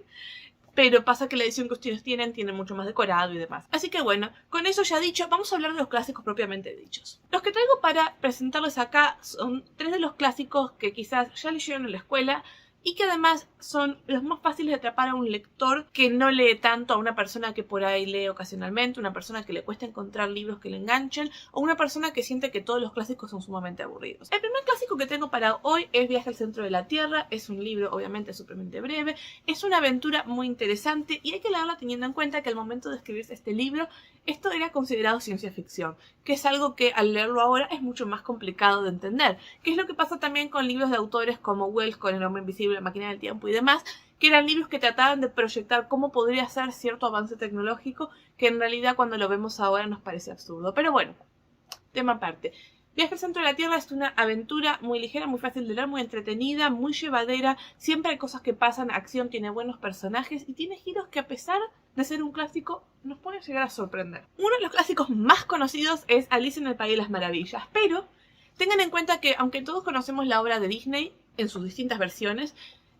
pero pasa que la edición que ustedes tienen tiene mucho más decorado y demás. Así que bueno, con eso ya dicho, vamos a hablar de los clásicos propiamente dichos. Los que traigo para presentarles acá son 3 de los clásicos que quizás ya leyeron en la escuela y que además son los más fáciles de atrapar a un lector que no lee tanto, a una persona que por ahí lee ocasionalmente, una persona que le cuesta encontrar libros que le enganchen o una persona que siente que todos los clásicos son sumamente aburridos. El primer clásico que tengo para hoy es Viaje al centro de la Tierra. Es un libro obviamente súpermente breve, es una aventura muy interesante y hay que leerla teniendo en cuenta que al momento de escribirse este libro esto era considerado ciencia ficción, que es algo que al leerlo ahora es mucho más complicado de entender, que es lo que pasa también con libros de autores como Wells con El hombre invisible, La máquina del tiempo y demás, que eran libros que trataban de proyectar cómo podría ser cierto avance tecnológico que en realidad cuando lo vemos ahora nos parece absurdo. Pero bueno, tema aparte. Viaje al centro de la Tierra es una aventura muy ligera, muy fácil de leer, muy entretenida, muy llevadera. Siempre hay cosas que pasan, acción, tiene buenos personajes y tiene giros que a pesar de ser un clásico nos pueden llegar a sorprender. Uno de los clásicos más conocidos es Alicia en el País de las Maravillas, pero tengan en cuenta que aunque todos conocemos la obra de Disney en sus distintas versiones,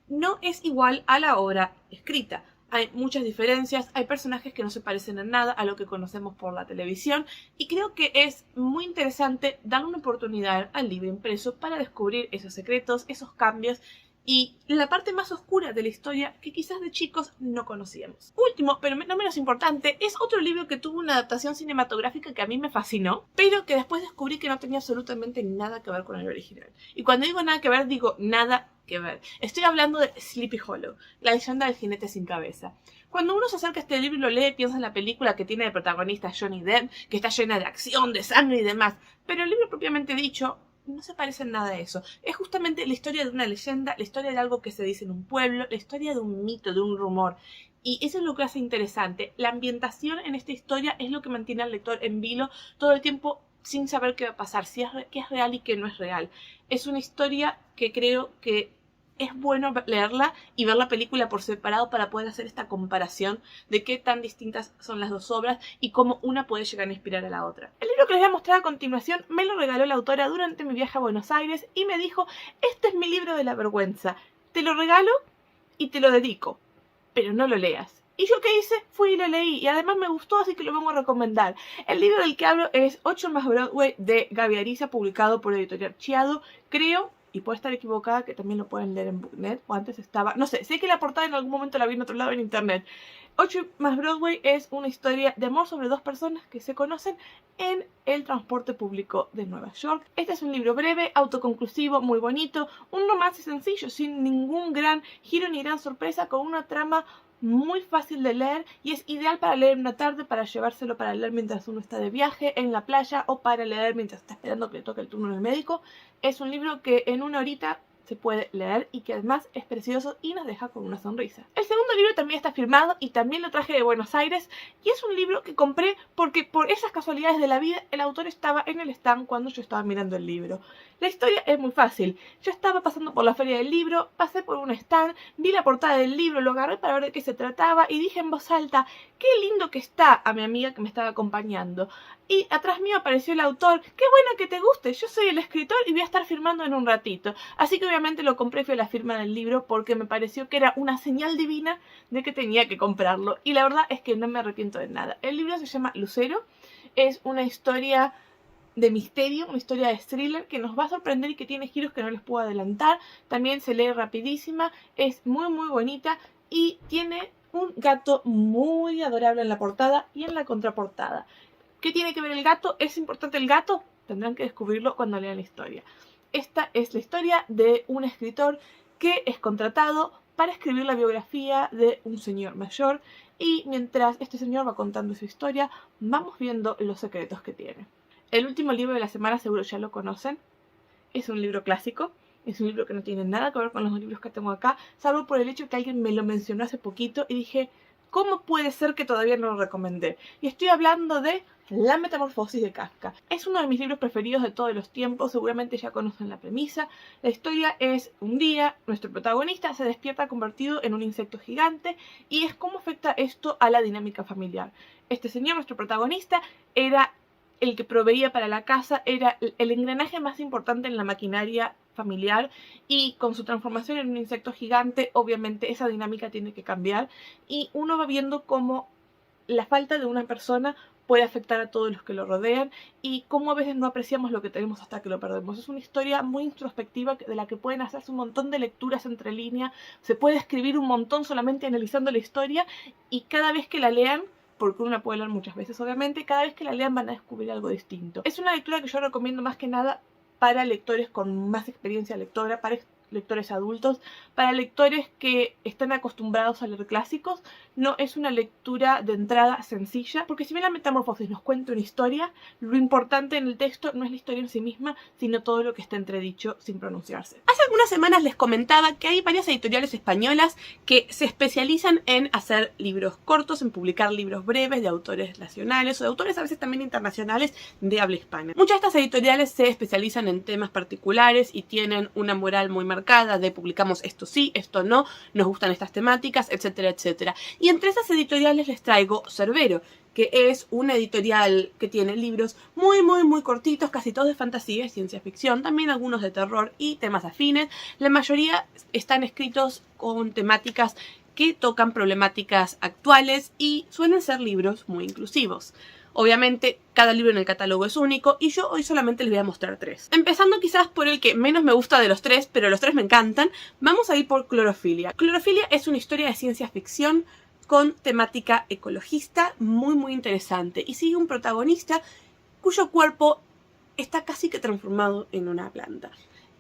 no es igual a la obra escrita. Hay muchas diferencias, hay personajes que no se parecen en nada a lo que conocemos por la televisión y creo que es muy interesante dar una oportunidad al libro impreso para descubrir esos secretos, esos cambios y la parte más oscura de la historia que quizás de chicos no conocíamos. Último, pero no menos importante, es otro libro que tuvo una adaptación cinematográfica que a mí me fascinó, pero que después descubrí que no tenía absolutamente nada que ver con el original. Y cuando digo nada que ver, digo nada que ver. Estoy hablando de Sleepy Hollow, la leyenda del jinete sin cabeza. Cuando uno se acerca a este libro y lo lee, piensa en la película que tiene de protagonista Johnny Depp, que está llena de acción, de sangre y demás, pero el libro propiamente dicho no se parece en nada a eso. Es justamente la historia de una leyenda, la historia de algo que se dice en un pueblo, la historia de un mito, de un rumor. Y eso es lo que hace interesante. La ambientación en esta historia es lo que mantiene al lector en vilo todo el tiempo sin saber qué va a pasar, qué es real y qué no es real. Es una historia que creo que es bueno leerla y ver la película por separado para poder hacer esta comparación de qué tan distintas son las dos obras y cómo una puede llegar a inspirar a la otra. El libro que les voy a mostrar a continuación me lo regaló la autora durante mi viaje a Buenos Aires y me dijo: este es mi libro de la vergüenza, te lo regalo y te lo dedico, pero no lo leas. Y yo qué hice, fui y lo leí y además me gustó, así que lo vengo a recomendar. El libro del que hablo es 8 más Broadway de Gaby Ariza, publicado por Editorial Chiado. Creo, y puede estar equivocada, que también lo pueden leer en Booknet, o antes estaba, no sé que la portada en algún momento la vi en otro lado en internet. 8 más Broadway es una historia de amor sobre dos personas que se conocen en el transporte público de Nueva York. Este es un libro breve, autoconclusivo, muy bonito, un romance sencillo, sin ningún gran giro ni gran sorpresa, con una trama muy fácil de leer y es ideal para leer una tarde, para llevárselo para leer mientras uno está de viaje en la playa o para leer mientras está esperando que le toque el turno en el médico. Es un libro que en una horita se puede leer y que además es precioso y nos deja con una sonrisa. El segundo libro también está firmado y también lo traje de Buenos Aires y es un libro que compré porque por esas casualidades de la vida el autor estaba en el stand cuando yo estaba mirando el libro. La historia es muy fácil. Yo estaba pasando por la feria del libro, pasé por un stand, vi la portada del libro, lo agarré para ver de qué se trataba y dije en voz alta: qué lindo que está, a mi amiga que me estaba acompañando. Y atrás mío apareció el autor: qué bueno que te guste, yo soy el escritor y voy a estar firmando en un ratito. Así que obviamente lo compré y fui a la firma del libro porque me pareció que era una señal divina de que tenía que comprarlo. Y la verdad es que no me arrepiento de nada. El libro se llama Lucero, es una historia de misterio, una historia de thriller que nos va a sorprender y que tiene giros que no les puedo adelantar. También se lee rapidísima, es muy muy bonita y tiene un gato muy adorable en la portada y en la contraportada. ¿Qué tiene que ver el gato? ¿Es importante el gato? Tendrán que descubrirlo cuando lean la historia. Esta es la historia de un escritor que es contratado para escribir la biografía de un señor mayor y mientras este señor va contando su historia, vamos viendo los secretos que tiene. El último libro de la semana seguro ya lo conocen. Es un libro clásico. Es un libro que no tiene nada que ver con los libros que tengo acá, salvo por el hecho que alguien me lo mencionó hace poquito y dije: ¿cómo puede ser que todavía no lo recomendé? Y estoy hablando de La Metamorfosis de Kafka. Es uno de mis libros preferidos de todos los tiempos, seguramente ya conocen la premisa. La historia es: un día nuestro protagonista se despierta convertido en un insecto gigante y es cómo afecta esto a la dinámica familiar. Este señor, nuestro protagonista, era el que proveía para la casa, era el engranaje más importante en la maquinaria familiar y con su transformación en un insecto gigante obviamente esa dinámica tiene que cambiar y uno va viendo cómo la falta de una persona puede afectar a todos los que lo rodean y cómo a veces no apreciamos lo que tenemos hasta que lo perdemos. Es una historia muy introspectiva de la que pueden hacerse un montón de lecturas entre líneas, se puede escribir un montón solamente analizando la historia y cada vez que la lean, porque uno la puede leer muchas veces obviamente, cada vez que la lean van a descubrir algo distinto. Es una lectura que yo recomiendo más que nada para lectores con más experiencia lectora, para lectores adultos, para lectores que están acostumbrados a leer clásicos. No es una lectura de entrada sencilla, porque si bien la Metamorfosis nos cuenta una historia, lo importante en el texto no es la historia en sí misma, sino todo lo que está entredicho sin pronunciarse. Hace algunas semanas les comentaba que hay varias editoriales españolas que se especializan en hacer libros cortos, en publicar libros breves de autores nacionales o de autores a veces también internacionales de habla hispana. Muchas de estas editoriales se especializan en temas particulares y tienen una moral muy marcada de publicamos esto sí, esto no, nos gustan estas temáticas, etcétera, etcétera. Y entre esas editoriales les traigo Cerbero, que es una editorial que tiene libros muy cortitos, casi todos de fantasía y ciencia ficción, también algunos de terror y temas afines. La mayoría están escritos con temáticas que tocan problemáticas actuales y suelen ser libros muy inclusivos. Obviamente, cada libro en el catálogo es único y yo hoy solamente les voy a mostrar 3. Empezando quizás por el que menos me gusta de los 3, pero los 3 me encantan, vamos a ir por Clorofilia. Clorofilia es una historia de ciencia ficción con temática ecologista muy interesante y sigue un protagonista cuyo cuerpo está casi que transformado en una planta.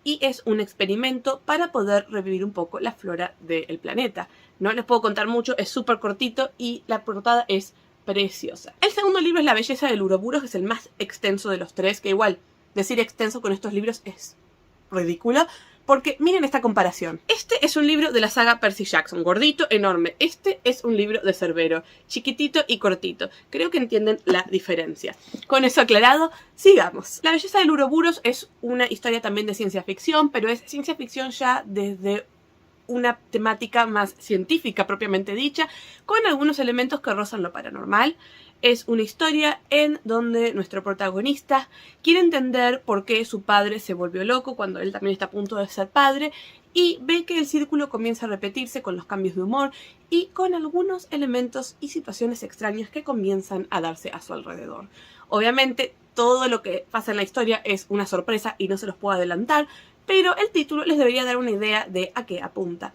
Y es un experimento para poder revivir un poco la flora del planeta. No les puedo contar mucho, es súper cortito y la portada es preciosa. El segundo libro es La belleza del Uroboros, que es el más extenso de los 3, que igual decir extenso con estos libros es ridículo, porque miren esta comparación. Este es un libro de la saga Percy Jackson, gordito, enorme. Este es un libro de Cerbero, chiquitito y cortito. Creo que entienden la diferencia. Con eso aclarado, sigamos. La belleza del Uroboros es una historia también de ciencia ficción, pero es ciencia ficción ya desde una temática más científica propiamente dicha, con algunos elementos que rozan lo paranormal. Es una historia en donde nuestro protagonista quiere entender por qué su padre se volvió loco cuando él también está a punto de ser padre y ve que el círculo comienza a repetirse con los cambios de humor y con algunos elementos y situaciones extrañas que comienzan a darse a su alrededor. Obviamente todo lo que pasa en la historia es una sorpresa y no se los puedo adelantar, pero el título les debería dar una idea de a qué apunta.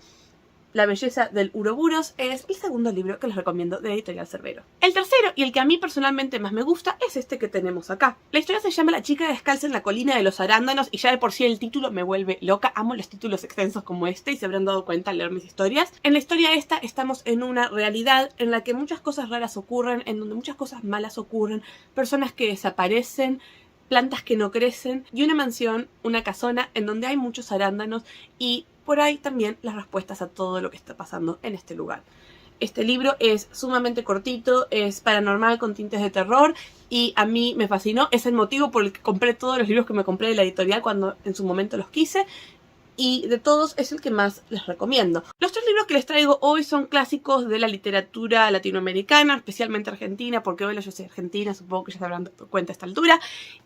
La belleza del Uroboros es el segundo libro que les recomiendo de Editorial Cerbero. El tercero, y el que a mí personalmente más me gusta, es este que tenemos acá. La historia se llama La chica descalza en la colina de los arándanos y ya de por sí el título me vuelve loca. Amo los títulos extensos como este y se habrán dado cuenta al leer mis historias. En la historia esta estamos en una realidad en la que muchas cosas raras ocurren, en donde muchas cosas malas ocurren, personas que desaparecen, plantas que no crecen y una mansión, una casona en donde hay muchos arándanos y por ahí también las respuestas a todo lo que está pasando en este lugar. Este libro es sumamente cortito, es paranormal con tintes de terror y a mí me fascinó. Es el motivo por el que compré todos los libros que me compré de la editorial cuando en su momento los quise. Y de todos es el que más les recomiendo. Los 3 libros que les traigo hoy son clásicos de la literatura latinoamericana, especialmente argentina, porque hoy yo soy argentina, supongo que ya se habrán dado cuenta a esta altura.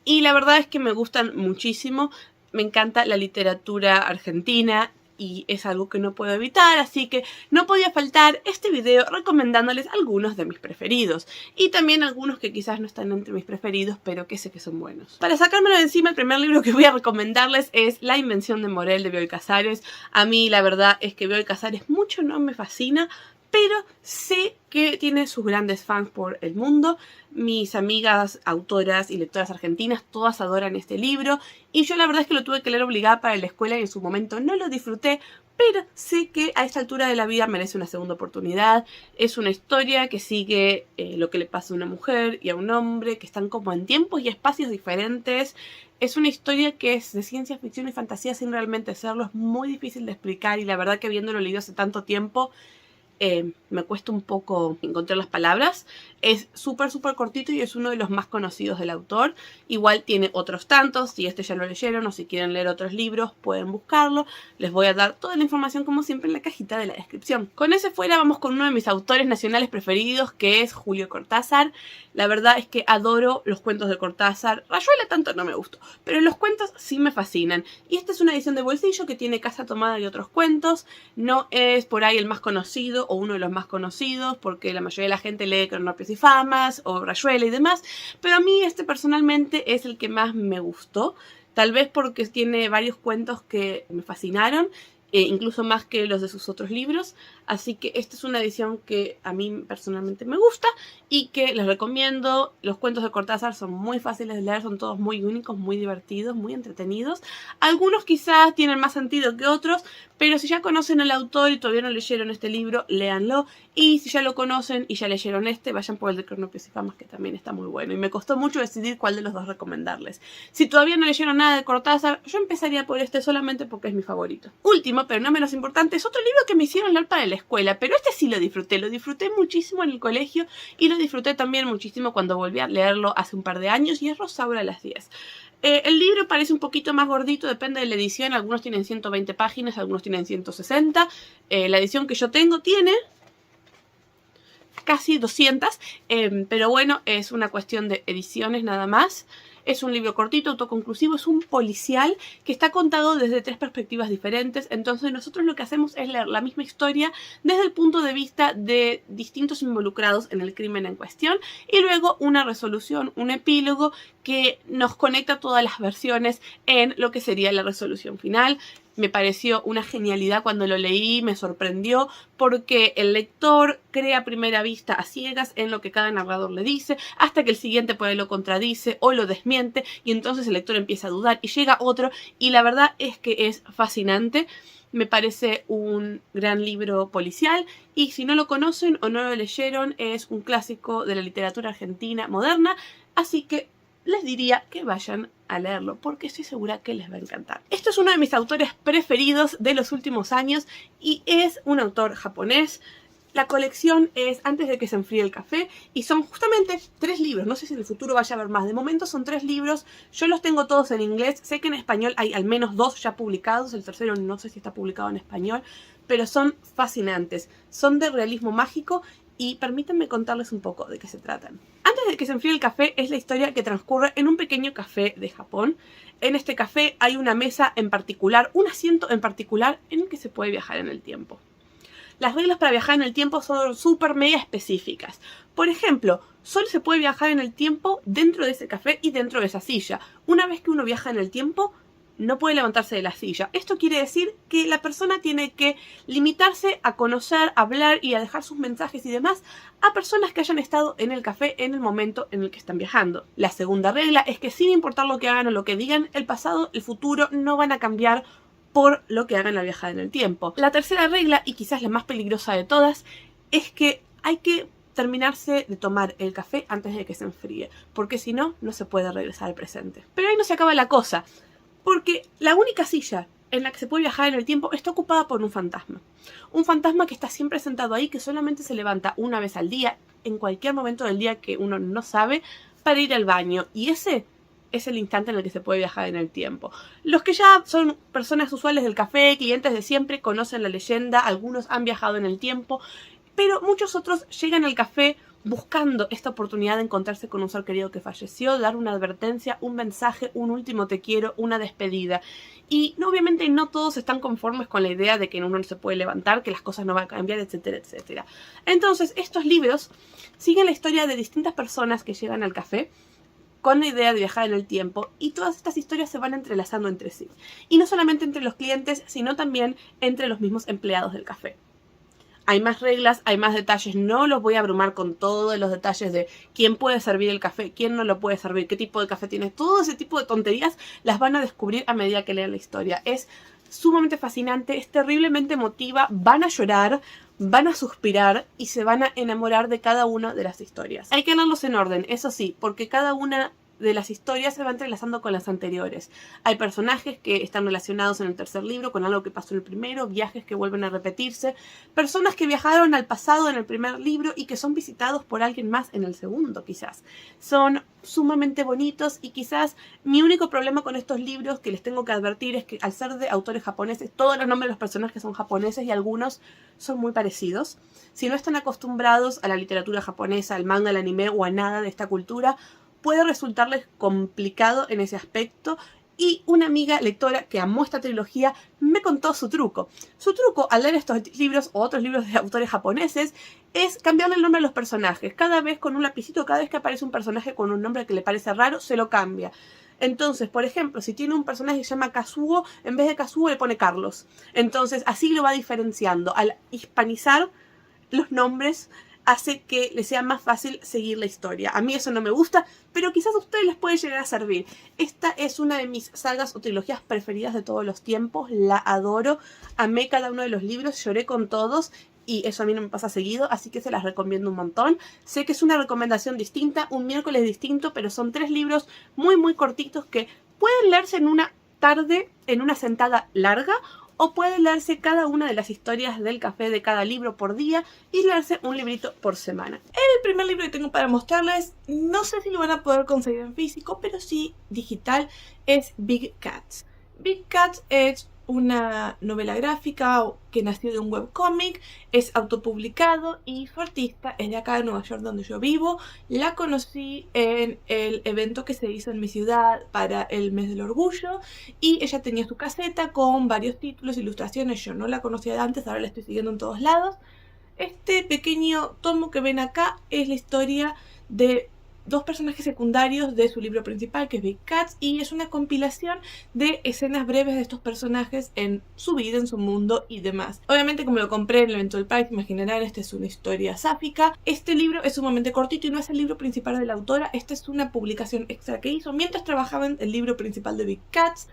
Y la verdad es que me gustan muchísimo. Me encanta la literatura argentina y es algo que no puedo evitar, así que no podía faltar este video recomendándoles algunos de mis preferidos y también algunos que quizás no están entre mis preferidos pero que sé que son buenos. Para sacármelo de encima, el primer libro que voy a recomendarles es La invención de Morel de Bioy Casares. A mí la verdad es que Bioy Casares mucho no me fascina, pero sé que tiene sus grandes fans por el mundo. Mis amigas autoras y lectoras argentinas todas adoran este libro y yo la verdad es que lo tuve que leer obligada para la escuela y en su momento no lo disfruté, pero sé que a esta altura de la vida merece una segunda oportunidad. Es una historia que sigue lo que le pasa a una mujer y a un hombre que están como en tiempos y espacios diferentes. Es una historia que es de ciencia ficción y fantasía sin realmente serlo. Es muy difícil de explicar y la verdad que habiéndolo leído hace tanto tiempo me cuesta un poco encontrar las palabras. Es súper cortito y es uno de los más conocidos del autor. Igual tiene otros tantos, si este ya lo leyeron o si quieren leer otros libros pueden buscarlo. Les voy a dar toda la información como siempre en la cajita de la descripción. Con ese fuera vamos con uno de mis autores nacionales preferidos, que es Julio Cortázar. La verdad es que adoro los cuentos de Cortázar. Rayuela tanto no me gustó, pero los cuentos sí me fascinan. Y esta es una edición de bolsillo que tiene Casa Tomada y otros cuentos. No es por ahí el más conocido conocido o uno de los más conocidos, porque la mayoría de la gente lee Cronopios y Famas o Rayuela y demás, pero a mí este personalmente es el que más me gustó, tal vez porque tiene varios cuentos que me fascinaron, incluso más que los de sus otros libros, así que esta es una edición que a mí personalmente me gusta y que les recomiendo. Los cuentos de Cortázar son muy fáciles de leer, son todos muy únicos, muy divertidos, muy entretenidos. Algunos quizás tienen más sentido que otros, pero si ya conocen al autor y todavía no leyeron este libro, léanlo. Y si ya lo conocen y ya leyeron este, vayan por el de Cronopios y Famas, que también está muy bueno. Y me costó mucho decidir cuál de los dos recomendarles. Si todavía no leyeron nada de Cortázar, yo empezaría por este solamente porque es mi favorito. Último, pero no menos importante, es otro libro que me hicieron leer para la escuela, pero este sí lo disfruté muchísimo en el colegio y lo disfruté también muchísimo cuando volví a leerlo hace un par de años, y es Rosaura a las 10. El libro parece un poquito más gordito, depende de la edición, algunos tienen 120 páginas, algunos tienen 160. La edición que yo tengo tiene casi 200, pero bueno, es una cuestión de ediciones nada más. Es un libro cortito, autoconclusivo, es un policial que está contado desde 3 perspectivas diferentes. Entonces nosotros lo que hacemos es leer la misma historia desde el punto de vista de distintos involucrados en el crimen en cuestión, y luego una resolución, un epílogo que nos conecta todas las versiones en lo que sería la resolución final. Me pareció una genialidad cuando lo leí, me sorprendió porque el lector cree a primera vista a ciegas en lo que cada narrador le dice, hasta que el siguiente por ahí lo contradice o lo desmiente, y entonces el lector empieza a dudar y llega otro, y la verdad es que es fascinante. Me parece un gran libro policial, y si no lo conocen o no lo leyeron, es un clásico de la literatura argentina moderna, así que les diría que vayan a leerlo porque estoy segura que les va a encantar. Esto es uno de mis autores preferidos de los últimos años y es un autor japonés. La colección es Antes de que se enfríe el café y son justamente 3 libros. No sé si en el futuro vaya a haber más. De momento son 3 libros. Yo los tengo todos en inglés. Sé que en español hay al menos 2 ya publicados. El tercero no sé si está publicado en español. Pero son fascinantes. Son de realismo mágico y permítanme contarles un poco de qué se tratan. Antes de que se enfríe el café es la historia que transcurre en un pequeño café de Japón. En este café hay una mesa en particular, un asiento en particular en el que se puede viajar en el tiempo. Las reglas para viajar en el tiempo son súper mega específicas. Por ejemplo, solo se puede viajar en el tiempo dentro de ese café y dentro de esa silla. Una vez que uno viaja en el tiempo, no puede levantarse de la silla. Esto quiere decir que la persona tiene que limitarse a conocer, a hablar y a dejar sus mensajes y demás a personas que hayan estado en el café en el momento en el que están viajando. La segunda regla es que sin importar lo que hagan o lo que digan, el pasado, el futuro no van a cambiar por lo que hagan la viajada en el tiempo. La tercera regla, y quizás la más peligrosa de todas, es que hay que terminarse de tomar el café antes de que se enfríe, porque si no, no se puede regresar al presente. Pero ahí no se acaba la cosa, porque la única silla en la que se puede viajar en el tiempo está ocupada por un fantasma. Un fantasma que está siempre sentado ahí, que solamente se levanta una vez al día, en cualquier momento del día que uno no sabe, para ir al baño. Y ese es el instante en el que se puede viajar en el tiempo. Los que ya son personas usuales del café, clientes de siempre, conocen la leyenda, algunos han viajado en el tiempo, pero muchos otros llegan al café buscando esta oportunidad de encontrarse con un ser querido que falleció, dar una advertencia, un mensaje, un último te quiero, una despedida. Y obviamente no todos están conformes con la idea de que uno no se puede levantar, que las cosas no van a cambiar, etcétera, etcétera. Entonces, estos libros siguen la historia de distintas personas que llegan al café con la idea de viajar en el tiempo, y todas estas historias se van entrelazando entre sí. Y no solamente entre los clientes, sino también entre los mismos empleados del café. Hay más reglas, hay más detalles, no los voy a abrumar con todos los detalles de quién puede servir el café, quién no lo puede servir, qué tipo de café tiene. Todo ese tipo de tonterías las van a descubrir a medida que lean la historia. Es sumamente fascinante, es terriblemente emotiva, van a llorar, van a suspirar y se van a enamorar de cada una de las historias. Hay que leerlos en orden, eso sí, porque cada una de las historias se va entrelazando con las anteriores. Hay personajes que están relacionados en el tercer libro con algo que pasó en el primero, viajes que vuelven a repetirse, personas que viajaron al pasado en el primer libro y que son visitados por alguien más en el segundo, quizás. Son sumamente bonitos, y quizás mi único problema con estos libros que les tengo que advertir es que al ser de autores japoneses, todos los nombres de los personajes son japoneses y algunos son muy parecidos. Si no están acostumbrados a la literatura japonesa, al manga, al anime o a nada de esta cultura, puede resultarles complicado en ese aspecto, Y una amiga lectora que amó esta trilogía me contó su truco. Su truco al leer estos libros o otros libros de autores japoneses es cambiarle el nombre a los personajes. Cada vez con un lapicito, cada vez que aparece un personaje con un nombre que le parece raro, se lo cambia. Entonces, por ejemplo, si tiene un personaje que se llama Kazuo, en vez de Kazuo le pone Carlos. Entonces, así lo va diferenciando. Al hispanizar los nombres hace que les sea más fácil seguir la historia. A mí eso no me gusta, pero quizás a ustedes les puede llegar a servir. Esta es una de mis sagas o trilogías preferidas de todos los tiempos. La adoro, amé cada uno de los libros, lloré con todos. Y eso a mí no me pasa seguido, así que se las recomiendo un montón. Sé que es una recomendación distinta, un miércoles distinto, pero son 3 libros muy cortitos que pueden leerse en una tarde, en una sentada larga, o puede leerse cada una de las historias del café de cada libro por día y leerse un librito por semana. El primer libro que tengo para mostrarles, no sé si lo van a poder conseguir en físico, pero sí digital, es Big Cats. Big Cats es una novela gráfica que nació de un webcómic, es autopublicado y su artista es de acá de Nueva York, donde yo vivo. La conocí en el evento que se hizo en mi ciudad para el mes del orgullo y ella tenía su caseta con varios títulos, ilustraciones. Yo no la conocía de antes, ahora la estoy siguiendo en todos lados. Este pequeño tomo que ven acá es la historia de 2 personajes secundarios de su libro principal, que es Big Cats, y es una compilación de escenas breves de estos personajes en su vida, en su mundo y demás. Obviamente, como lo compré en el evento del Pride, imaginarán, esta es una historia sáfica. Este libro es sumamente cortito y no es el libro principal de la autora. Esta es una publicación extra que hizo mientras trabajaba en el libro principal de Big Cats,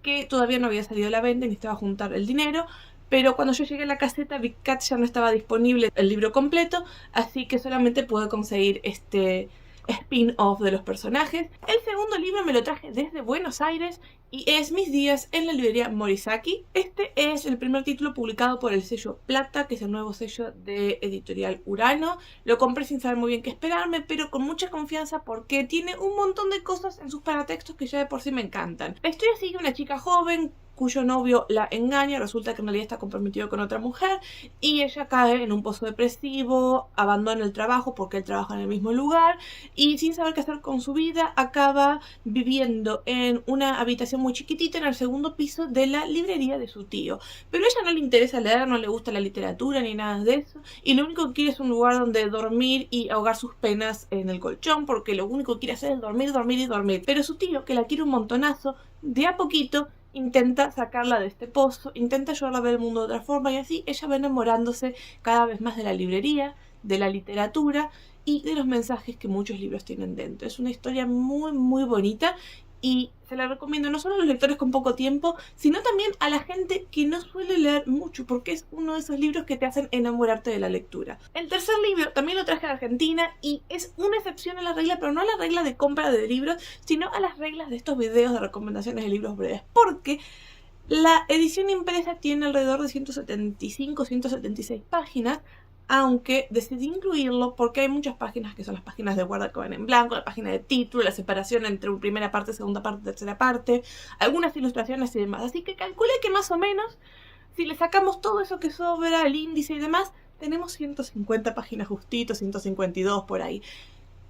que todavía no había salido a la venta y necesitaba juntar el dinero. Pero cuando yo llegué a la caseta, Big Cats ya no estaba disponible el libro completo, así que solamente pude conseguir este spin-off de los personajes. El segundo libro me lo traje desde Buenos Aires y es Mis días en la librería Morisaki. Este es el primer título publicado por el sello Plata, que es el nuevo sello de Editorial Urano. Lo compré sin saber muy bien qué esperarme, pero con mucha confianza porque tiene un montón de cosas en sus paratextos que ya de por sí me encantan. La historia sigue una chica joven cuyo novio la engaña, resulta que en realidad está comprometido con otra mujer y ella cae en un pozo depresivo, abandona el trabajo porque él trabaja en el mismo lugar y sin saber qué hacer con su vida acaba viviendo en una habitación muy chiquitita en el segundo piso de la librería de su tío. Pero a ella no le interesa leer, no le gusta la literatura ni nada de eso y lo único que quiere es un lugar donde dormir y ahogar sus penas en el colchón, porque lo único que quiere hacer es dormir, dormir y dormir. Pero su tío, que la quiere un montonazo, de a poquito intenta sacarla de este pozo, intenta ayudarla a ver el mundo de otra forma y así ella va enamorándose cada vez más de la librería, de la literatura y de los mensajes que muchos libros tienen dentro. Es una historia muy bonita y se la recomiendo no solo a los lectores con poco tiempo, sino también a la gente que no suele leer mucho, porque es uno de esos libros que te hacen enamorarte de la lectura. El tercer libro también lo traje de Argentina y es una excepción a la regla, pero no a la regla de compra de libros, sino a las reglas de estos videos de recomendaciones de libros breves, porque la edición impresa tiene alrededor de 175-176 páginas, aunque decidí incluirlo porque hay muchas páginas que son las páginas de guarda que van en blanco, la página de título, la separación entre primera parte, segunda parte, tercera parte, algunas ilustraciones y demás. Así que calculé que más o menos, si le sacamos todo eso que sobra, el índice y demás, tenemos 150 páginas justitos, 152 por ahí.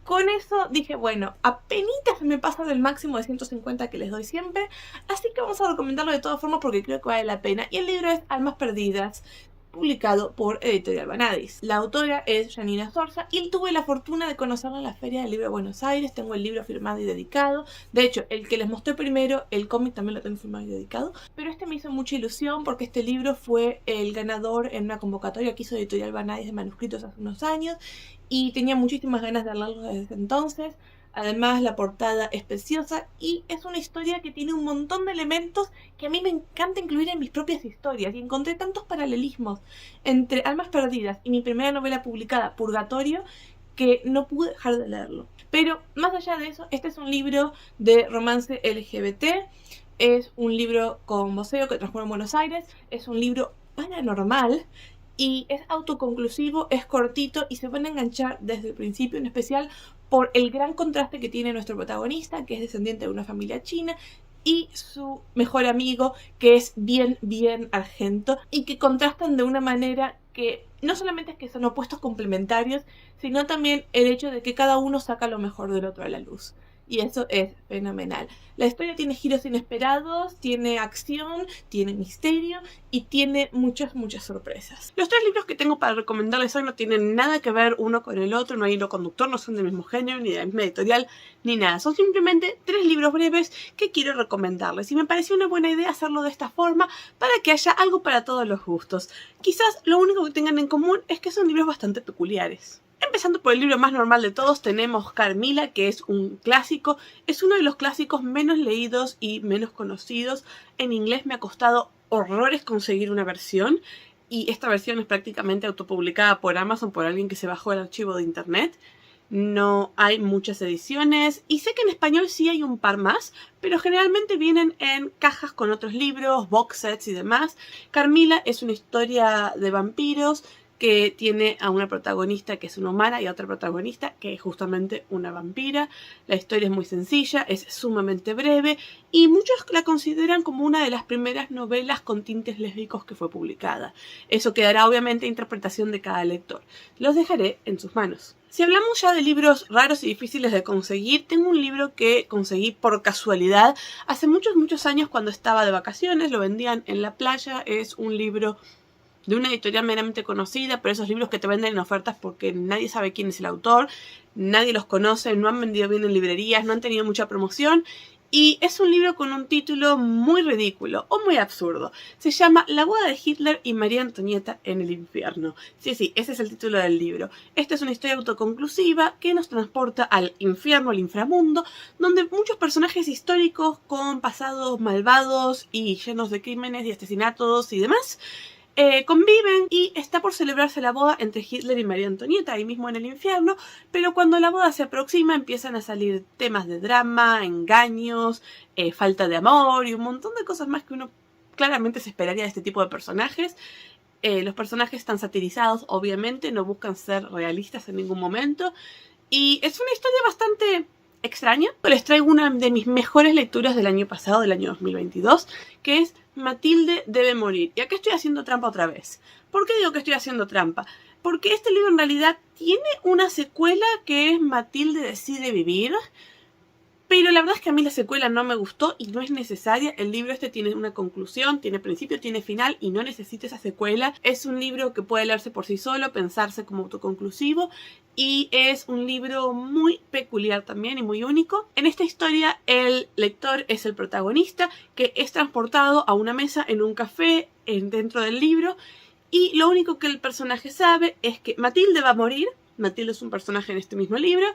Con eso dije, bueno, apenitas me pasa del máximo de 150 que les doy siempre, así que vamos a recomendarlo de todas formas porque creo que vale la pena. Y el libro es Almas Perdidas, publicado por Editorial Vanadis. La autora es Janina Zorza y tuve la fortuna de conocerla en la Feria del Libro de Buenos Aires. Tengo el libro firmado y dedicado. De hecho, el que les mostré primero, el cómic, también lo tengo firmado y dedicado. Pero este me hizo mucha ilusión porque este libro fue el ganador en una convocatoria que hizo Editorial Vanadis de manuscritos hace unos años y tenía muchísimas ganas de leerlo desde entonces. Además, la portada es preciosa y es una historia que tiene un montón de elementos que a mí me encanta incluir en mis propias historias. Y encontré tantos paralelismos entre Almas Perdidas y mi primera novela publicada, Purgatorio, que no pude dejar de leerlo. Pero más allá de eso, este es un libro de romance LGBT. Es un libro con voceo que transcurre en Buenos Aires. Es un libro paranormal. Y es autoconclusivo, es cortito y se van a enganchar desde el principio, en especial por el gran contraste que tiene nuestro protagonista, que es descendiente de una familia china, y su mejor amigo, que es bien argento, y que contrastan de una manera que no solamente es que son opuestos complementarios, sino también el hecho de que cada uno saca lo mejor del otro a la luz. y eso es fenomenal. La historia tiene giros inesperados, tiene acción, tiene misterio y tiene muchas sorpresas. Los 3 libros que tengo para recomendarles hoy no tienen nada que ver uno con el otro, no hay hilo conductor, no son del mismo género, ni de la misma editorial, ni nada. Son simplemente 3 libros breves que quiero recomendarles y me pareció una buena idea hacerlo de esta forma para que haya algo para todos los gustos. Quizás lo único que tengan en común es que son libros bastante peculiares. Empezando por el libro más normal de todos, tenemos Carmilla, que es un clásico. Es uno de los clásicos menos leídos y menos conocidos. En inglés me ha costado horrores conseguir una versión. Y esta versión es prácticamente autopublicada por Amazon por alguien que se bajó el archivo de internet. No hay muchas ediciones. Y sé que en español sí hay un par más, pero generalmente vienen en cajas con otros libros, box sets y demás. Carmilla es una historia de vampiros que tiene a una protagonista que es una humana y a otra protagonista que es justamente una vampira. La historia es muy sencilla, es sumamente breve y muchos la consideran como una de las primeras novelas con tintes lésbicos que fue publicada. Eso quedará obviamente a interpretación de cada lector. Los dejaré en sus manos. Si hablamos ya de libros raros y difíciles de conseguir, tengo un libro que conseguí por casualidad hace muchos años cuando estaba de vacaciones, lo vendían en la playa. Es un libro de una editorial meramente conocida, pero esos libros que te venden en ofertas porque nadie sabe quién es el autor, nadie los conoce, no han vendido bien en librerías, no han tenido mucha promoción, y es un libro con un título muy ridículo o muy absurdo. Se llama La boda de Hitler y María Antonieta en el infierno. Sí, ese es el título del libro. Esta es una historia autoconclusiva que nos transporta al infierno, al inframundo, donde muchos personajes históricos con pasados malvados y llenos de crímenes y asesinatos y demás conviven, y está por celebrarse la boda entre Hitler y María Antonieta ahí mismo en el infierno, pero cuando la boda se aproxima empiezan a salir temas de drama, engaños, falta de amor y un montón de cosas más que uno claramente se esperaría de este tipo de personajes. Los personajes están satirizados, obviamente, no buscan ser realistas en ningún momento, y es una historia bastante extraña. Les traigo una de mis mejores lecturas del año pasado, del año 2022, que es Matilde debe morir. Y acá estoy haciendo trampa otra vez. ¿Por qué digo que estoy haciendo trampa? Porque este libro en realidad tiene una secuela que es Matilde decide vivir, pero la verdad es que a mí la secuela no me gustó y no es necesaria. El libro este tiene una conclusión, tiene principio, tiene final y no necesita esa secuela. Es un libro que puede leerse por sí solo, pensarse como autoconclusivo, y es un libro muy peculiar también y muy único. En esta historia el lector es el protagonista, que es transportado a una mesa en un café dentro del libro, y lo único que el personaje sabe es que Matilde va a morir. Matilde es un personaje en este mismo libro,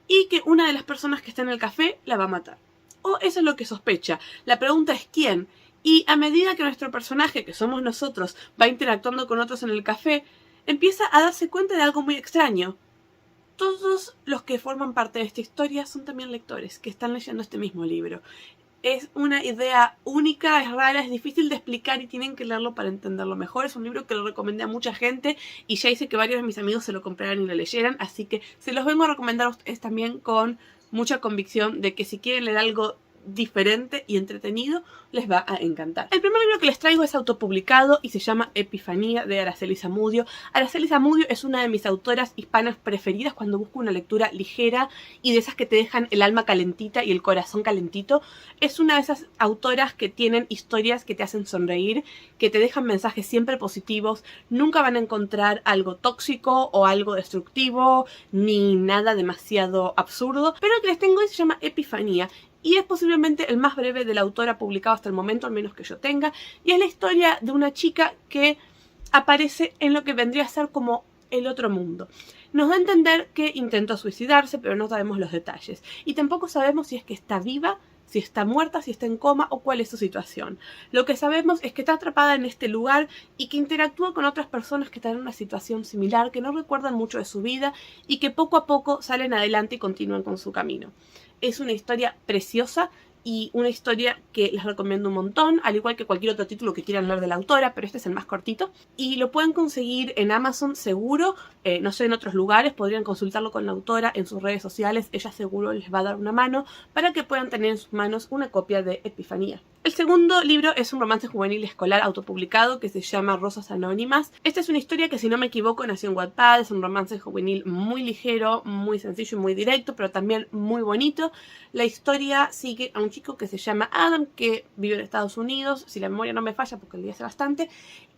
y que una de las personas que está en el café la va a matar. O eso es lo que sospecha. La pregunta es ¿quién? Y a medida que nuestro personaje, que somos nosotros, va interactuando con otros en el café, empieza a darse cuenta de algo muy extraño. Todos los que forman parte de esta historia son también lectores que están leyendo este mismo libro. Es una idea única, es rara, es difícil de explicar y tienen que leerlo para entenderlo mejor. Es un libro que lo recomendé a mucha gente y ya hice que varios de mis amigos se lo compraran y lo leyeran, así que se los vengo a recomendar a ustedes también con mucha convicción de que si quieren leer algo diferente y entretenido, les va a encantar. El primer libro que les traigo es autopublicado y se llama Epifanía, de Araceli Zamudio. Araceli Zamudio es una de mis autoras hispanas preferidas cuando busco una lectura ligera y de esas que te dejan el alma calentita y el corazón calentito. Es una de esas autoras que tienen historias que te hacen sonreír, que te dejan mensajes siempre positivos. Nunca van a encontrar algo tóxico o algo destructivo, ni nada demasiado absurdo. Pero el que les tengo hoy se llama Epifanía, y es posiblemente el más breve de la autora publicado hasta el momento, al menos que yo tenga, y es la historia de una chica que aparece en lo que vendría a ser como el otro mundo. Nos da a entender que intentó suicidarse, pero no sabemos los detalles, y tampoco sabemos si es que está viva, si está muerta, si está en coma o cuál es su situación. Lo que sabemos es que está atrapada en este lugar y que interactúa con otras personas que están en una situación similar, que no recuerdan mucho de su vida y que poco a poco salen adelante y continúan con su camino. Es una historia preciosa y una historia que les recomiendo un montón, al igual que cualquier otro título que quieran leer de la autora, pero este es el más cortito. Y lo pueden conseguir en Amazon seguro, no sé, en otros lugares, podrían consultarlo con la autora en sus redes sociales, ella seguro les va a dar una mano para que puedan tener en sus manos una copia de Epifanía. El segundo libro es un romance juvenil escolar autopublicado que se llama Rosas Anónimas. Esta es una historia que, si no me equivoco, nació en Wattpad. Es un romance juvenil muy ligero, muy sencillo y muy directo, pero también muy bonito. La historia sigue a un chico que se llama Adam, que vive en Estados Unidos, si la memoria no me falla porque el día hace bastante,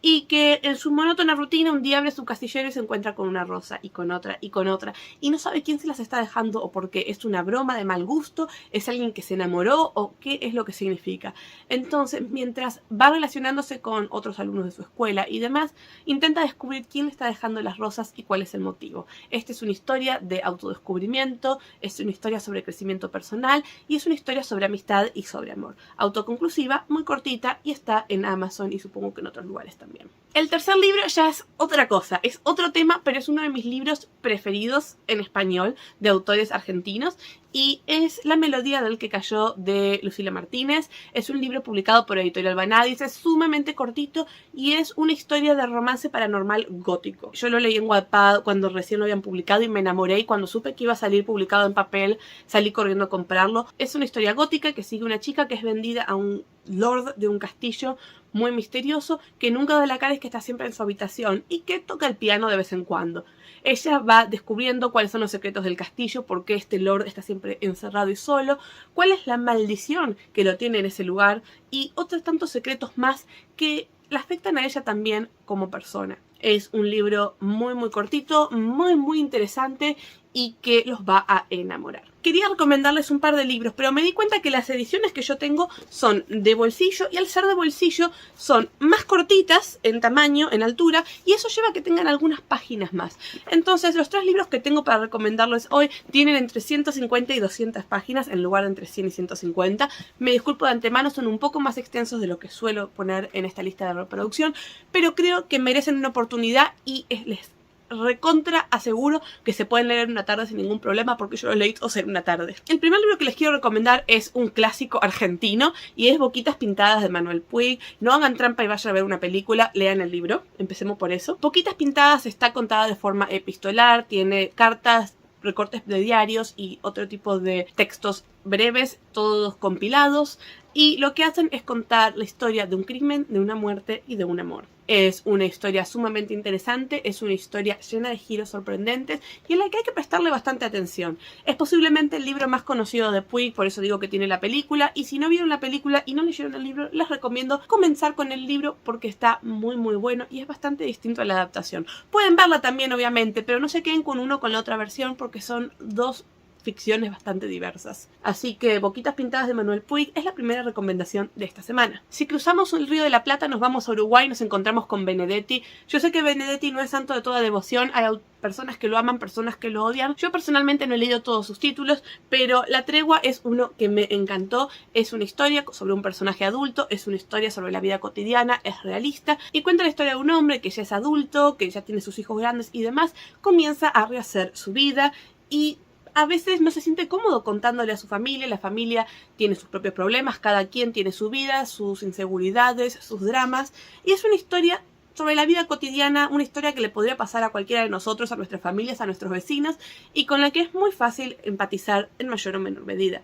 y que en su monótona rutina un día abre su casillero y se encuentra con una rosa, y con otra, y con otra, y no sabe quién se las está dejando, o porque es una broma de mal gusto, es alguien que se enamoró, o qué es lo que significa. Entonces, mientras va relacionándose con otros alumnos de su escuela y demás, intenta descubrir quién le está dejando las rosas y cuál es el motivo. Esta es una historia de autodescubrimiento, es una historia sobre crecimiento personal y es una historia sobre amistad y sobre amor. Autoconclusiva, muy cortita, y está en Amazon y supongo que en otros lugares también. El tercer libro ya es otra cosa, es otro tema, pero es uno de mis libros preferidos en español de autores argentinos y es La melodía del que cayó de Lucila Martínez. Es un libro publicado por Editorial Vanadis, es sumamente cortito y es una historia de romance paranormal gótico. Yo lo leí en Wattpad cuando recién lo habían publicado y me enamoré, y cuando supe que iba a salir publicado en papel salí corriendo a comprarlo. Es una historia gótica que sigue una chica que es vendida a un lord de un castillo muy misterioso, que nunca da la cara, es que está siempre en su habitación y que toca el piano de vez en cuando. Ella va descubriendo cuáles son los secretos del castillo, por qué este lord está siempre encerrado y solo, cuál es la maldición que lo tiene en ese lugar y otros tantos secretos más que la afectan a ella también como persona. Es un libro muy muy cortito, muy interesante y que los va a enamorar. Quería recomendarles un par de libros, pero me di cuenta que las ediciones que yo tengo son de bolsillo, y al ser de bolsillo son más cortitas en tamaño, en altura, y eso lleva a que tengan algunas páginas más. Entonces los tres libros que tengo para recomendarles hoy tienen entre 150 y 200 páginas en lugar de entre 100 y 150. Me disculpo de antemano, son un poco más extensos de lo que suelo poner en esta lista de reproducción, pero creo que merecen una oportunidad y les recontra aseguro que se pueden leer en una tarde sin ningún problema, porque yo lo leí todos en una tarde. El primer libro que les quiero recomendar es un clásico argentino y es Boquitas Pintadas de Manuel Puig. No hagan trampa y vayan a ver una película, lean el libro, empecemos por eso. Boquitas Pintadas está contada de forma epistolar, tiene cartas, recortes de diarios y otro tipo de textos breves, todos compilados, y lo que hacen es contar la historia de un crimen, de una muerte y de un amor. Es una historia sumamente interesante, es una historia llena de giros sorprendentes y en la que hay que prestarle bastante atención. Es posiblemente el libro más conocido de Puig, por eso digo que tiene la película, y si no vieron la película y no leyeron el libro, les recomiendo comenzar con el libro porque está muy bueno y es bastante distinto a la adaptación. Pueden verla también, obviamente, pero no se queden con uno o con la otra versión porque son dos ficciones bastante diversas. Así que Boquitas Pintadas de Manuel Puig es la primera recomendación de esta semana. Si cruzamos el Río de la Plata, nos vamos a Uruguay, nos encontramos con Benedetti. Yo sé que Benedetti no es santo de toda devoción, hay personas que lo aman, personas que lo odian. Yo personalmente no he leído todos sus títulos, pero La Tregua es uno que me encantó. Es una historia sobre un personaje adulto, es una historia sobre la vida cotidiana, es realista y cuenta la historia de un hombre que ya es adulto, que ya tiene sus hijos grandes y demás, comienza a rehacer su vida y a veces no se siente cómodo contándole a su familia. La familia tiene sus propios problemas, cada quien tiene su vida, sus inseguridades, sus dramas, y es una historia sobre la vida cotidiana, una historia que le podría pasar a cualquiera de nosotros, a nuestras familias, a nuestros vecinos, y con la que es muy fácil empatizar en mayor o menor medida.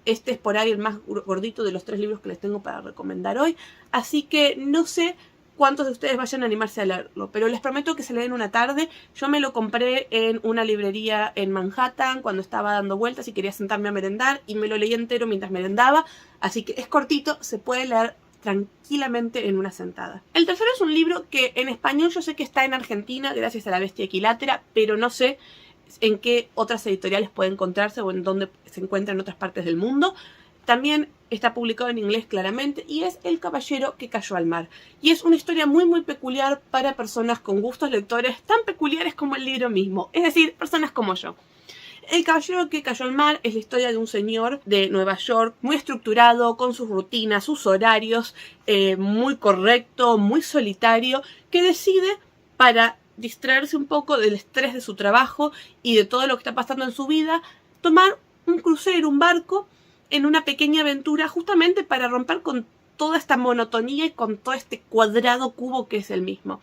Este es por ahí el más gordito de los tres libros que les tengo para recomendar hoy, así que no sé cuántos de ustedes vayan a animarse a leerlo, pero les prometo que se leen una tarde. Yo me lo compré en una librería en Manhattan cuando estaba dando vueltas y quería sentarme a merendar, y me lo leí entero mientras merendaba, así que es cortito, se puede leer tranquilamente en una sentada. El tercero es un libro que en español yo sé que está en Argentina gracias a La Bestia Equilátera, pero no sé en qué otras editoriales puede encontrarse o en dónde se encuentra en otras partes del mundo. También está publicado en inglés claramente y es El caballero que cayó al mar. Y es una historia muy peculiar para personas con gustos lectores tan peculiares como el libro mismo, es decir, personas como yo. El caballero que cayó al mar es la historia de un señor de Nueva York muy estructurado, con sus rutinas, sus horarios, muy correcto, muy solitario, que decide, para distraerse un poco del estrés de su trabajo y de todo lo que está pasando en su vida, tomar un crucero, un barco, en una pequeña aventura justamente para romper con toda esta monotonía y con todo este cuadrado cubo que es el mismo.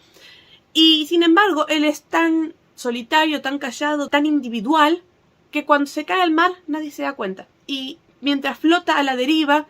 Y sin embargo, él es tan solitario, tan callado, tan individual, que cuando se cae al mar nadie se da cuenta. Y mientras flota a la deriva,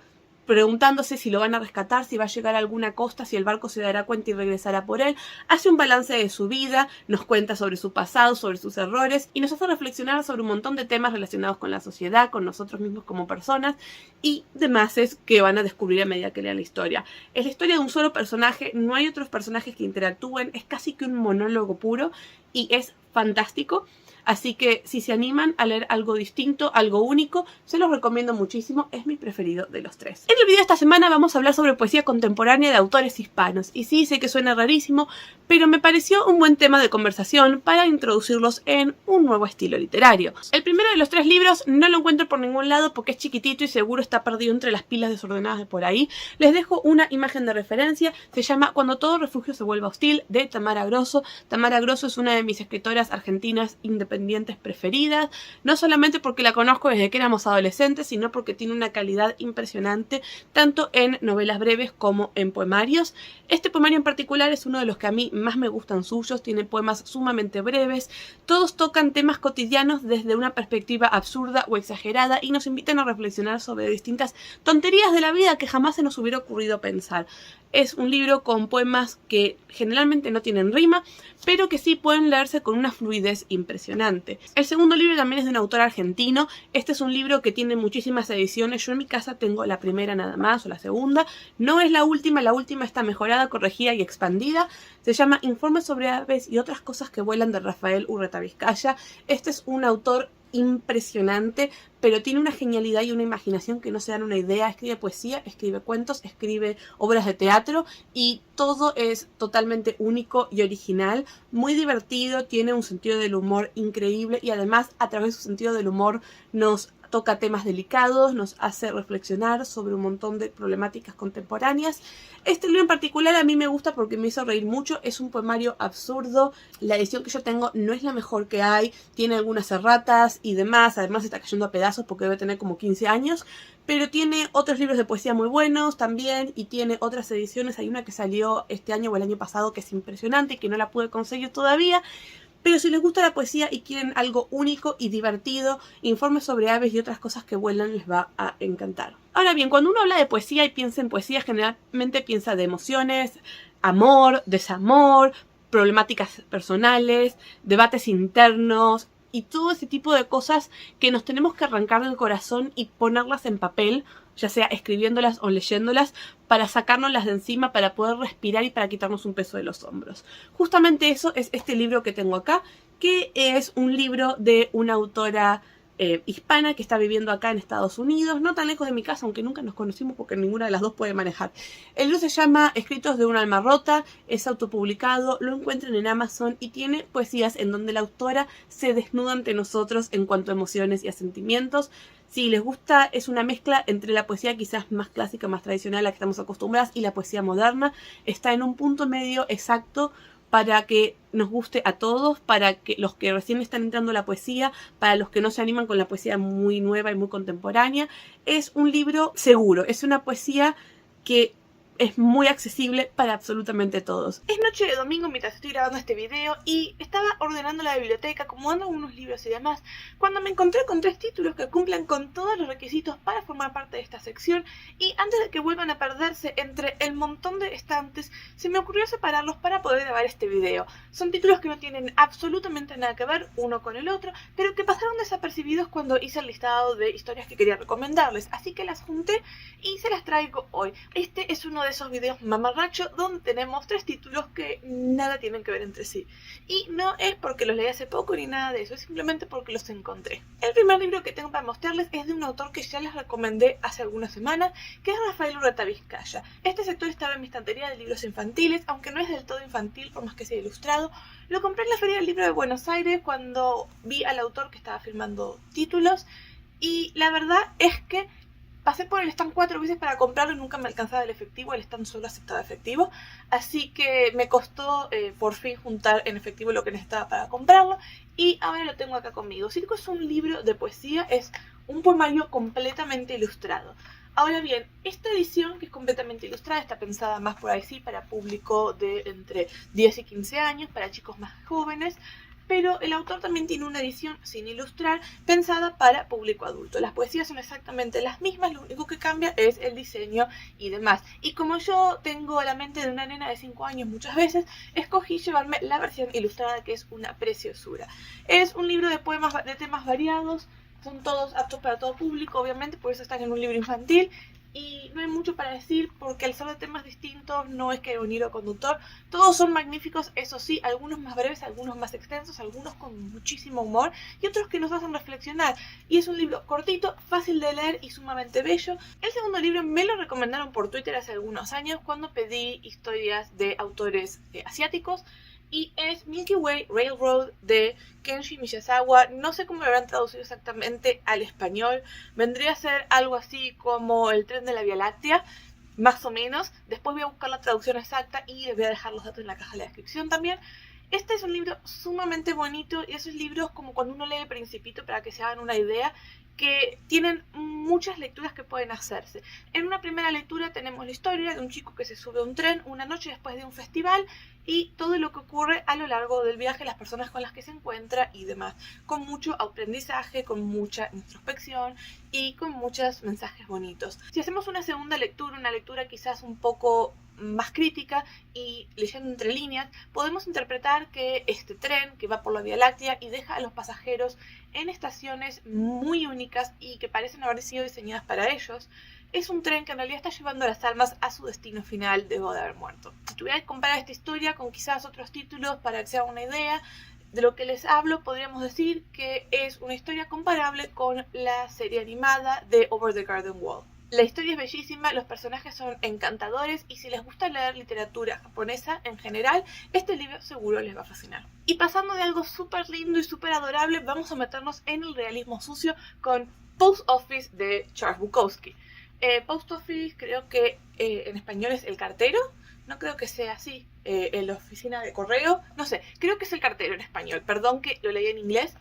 preguntándose si lo van a rescatar, si va a llegar a alguna costa, si el barco se dará cuenta y regresará por él. Hace un balance de su vida, nos cuenta sobre su pasado, sobre sus errores y nos hace reflexionar sobre un montón de temas relacionados con la sociedad, con nosotros mismos como personas y demás que van a descubrir a medida que lean la historia. Es la historia de un solo personaje, no hay otros personajes que interactúen, es casi que un monólogo puro y es fantástico. Así que si se animan a leer algo distinto, algo único, se los recomiendo muchísimo, es mi preferido de los tres. En el video de esta semana vamos a hablar sobre poesía contemporánea de autores hispanos. Y sí, sé que suena rarísimo, pero me pareció un buen tema de conversación para introducirlos en un nuevo estilo literario. El primero de los tres libros no lo encuentro por ningún lado porque es chiquitito y seguro está perdido entre las pilas desordenadas de por ahí. Les dejo una imagen de referencia, se llama Cuando todo refugio se vuelva hostil, de Tamara Grosso. Tamara Grosso es una de mis escritoras argentinas independientes preferidas, no solamente porque la conozco desde que éramos adolescentes, sino porque tiene una calidad impresionante, tanto en novelas breves como en poemarios. Este poemario en particular es uno de los que a mí más me gustan suyos, tiene poemas sumamente breves, todos tocan temas cotidianos desde una perspectiva absurda o exagerada y nos invitan a reflexionar sobre distintas tonterías de la vida que jamás se nos hubiera ocurrido pensar. Es un libro con poemas que generalmente no tienen rima, pero que sí pueden leerse con una fluidez impresionante. El segundo libro también es de un autor argentino. Este es un libro que tiene muchísimas ediciones. Yo en mi casa tengo la primera nada más, o la segunda. No es la última está mejorada, corregida y expandida. Se llama Informes sobre aves y otras cosas que vuelan, de Rafael Urreta Vizcaya. Este es un autor impresionante, pero tiene una genialidad y una imaginación que no se dan una idea. Escribe poesía, escribe cuentos, escribe obras de teatro y todo es totalmente único y original, muy divertido, tiene un sentido del humor increíble y además a través de su sentido del humor nos toca temas delicados, nos hace reflexionar sobre un montón de problemáticas contemporáneas. Este libro en particular a mí me gusta porque me hizo reír mucho, es un poemario absurdo, la edición que yo tengo no es la mejor que hay, tiene algunas erratas y demás, además está cayendo a pedazos porque debe tener como 15 años, pero tiene otros libros de poesía muy buenos también y tiene otras ediciones, hay una que salió este año o el año pasado que es impresionante y que no la pude conseguir todavía. Pero si les gusta la poesía y quieren algo único y divertido, Informes sobre aves y otras cosas que vuelan les va a encantar. Ahora bien, cuando uno habla de poesía y piensa en poesía, generalmente piensa de emociones, amor, desamor, problemáticas personales, debates internos y todo ese tipo de cosas que nos tenemos que arrancar del corazón y ponerlas en papel, ya sea escribiéndolas o leyéndolas, para sacárnoslas de encima, para poder respirar y para quitarnos un peso de los hombros. Justamente eso es este libro que tengo acá, que es un libro de una autora hispana que está viviendo acá en Estados Unidos, no tan lejos de mi casa, aunque nunca nos conocimos porque ninguna de las dos puede manejar. El libro se llama Escritos de un alma rota, es autopublicado, lo encuentran en Amazon y tiene poesías en donde la autora se desnuda ante nosotros en cuanto a emociones y a sentimientos. Si les gusta, es una mezcla entre la poesía quizás más clásica, más tradicional a la que estamos acostumbradas y la poesía moderna. Está en un punto medio exacto para que nos guste a todos, para que los que recién están entrando a la poesía, para los que no se animan con la poesía muy nueva y muy contemporánea. Es un libro seguro, es una poesía que es muy accesible para absolutamente todos. Es noche de domingo mientras estoy grabando este video y estaba ordenando la biblioteca, acomodando algunos libros y demás, cuando me encontré con 3 títulos que cumplen con todos los requisitos para formar parte de esta sección y antes de que vuelvan a perderse entre el montón de estantes, se me ocurrió separarlos para poder grabar este video. Son títulos que no tienen absolutamente nada que ver uno con el otro, pero que pasaron desapercibidos cuando hice el listado de historias que quería recomendarles, así que las junté y se las traigo hoy. Este es uno de esos videos mamarracho donde tenemos 3 títulos que nada tienen que ver entre sí. Y no es porque los leí hace poco ni nada de eso, es simplemente porque los encontré. El primer libro que tengo para mostrarles es de un autor que ya les recomendé hace algunas semanas, que es Rafael Urreta Vizcaya. Este sector estaba en mi estantería de libros infantiles, aunque no es del todo infantil por más que sea ilustrado. Lo compré en la Feria del Libro de Buenos Aires cuando vi al autor que estaba firmando títulos y la verdad es que pasé por el stand 4 veces para comprarlo y nunca me alcanzaba el efectivo, el stand solo aceptaba efectivo, así que me costó por fin juntar en efectivo lo que necesitaba para comprarlo y ahora lo tengo acá conmigo. Circo es un libro de poesía, es un poemario completamente ilustrado. Ahora bien, esta edición que es completamente ilustrada está pensada más por ahí sí para público de entre 10 y 15 años, para chicos más jóvenes. pero el autor también tiene una edición sin ilustrar pensada para público adulto. Las poesías son exactamente las mismas, lo único que cambia es el diseño y demás. Y como yo tengo la mente de una nena de 5 años muchas veces, escogí llevarme la versión ilustrada, que es una preciosura. Es un libro de poemas de temas variados, son todos aptos para todo público, obviamente, por eso están en un libro infantil. Y no hay mucho para decir porque al ser de temas distintos no es que haya un hilo conductor. Todos son magníficos, eso sí, algunos más breves, algunos más extensos, algunos con muchísimo humor y otros que nos hacen reflexionar. Y es un libro cortito, fácil de leer y sumamente bello. El segundo libro me lo recomendaron por Twitter hace algunos años cuando pedí historias de autores asiáticos. Y es Milky Way Railroad de Kenji Miyazawa. No sé cómo lo habrán traducido exactamente al español. Vendría a ser algo así como El tren de la Vía Láctea, más o menos. Después voy a buscar la traducción exacta y les voy a dejar los datos en la caja de la descripción también. Este es un libro sumamente bonito y esos libros como cuando uno lee El Principito, para que se hagan una idea, que tienen muchas lecturas que pueden hacerse. En una primera lectura tenemos la historia de un chico que se sube a un tren una noche después de un festival y todo lo que ocurre a lo largo del viaje, las personas con las que se encuentra y demás, con mucho aprendizaje, con mucha introspección y con muchos mensajes bonitos. Si hacemos una segunda lectura, una lectura quizás un poco más crítica y leyendo entre líneas, podemos interpretar que este tren que va por la Vía Láctea y deja a los pasajeros en estaciones muy únicas y que parecen haber sido diseñadas para ellos, es un tren que en realidad está llevando a las almas a su destino final luego de haber muerto. Si tuviera que comparar esta historia con quizás otros títulos para que se haga una idea de lo que les hablo, podríamos decir que es una historia comparable con la serie animada de Over the Garden Wall. La historia es bellísima, los personajes son encantadores y si les gusta leer literatura japonesa en general, este libro seguro les va a fascinar. Y pasando de algo súper lindo y súper adorable, vamos a meternos en el realismo sucio con Post Office de Charles Bukowski. Post Office creo que en español es el cartero, no creo que sea así, en la oficina de correo, no sé, creo que es el cartero en español, perdón que lo leí en inglés.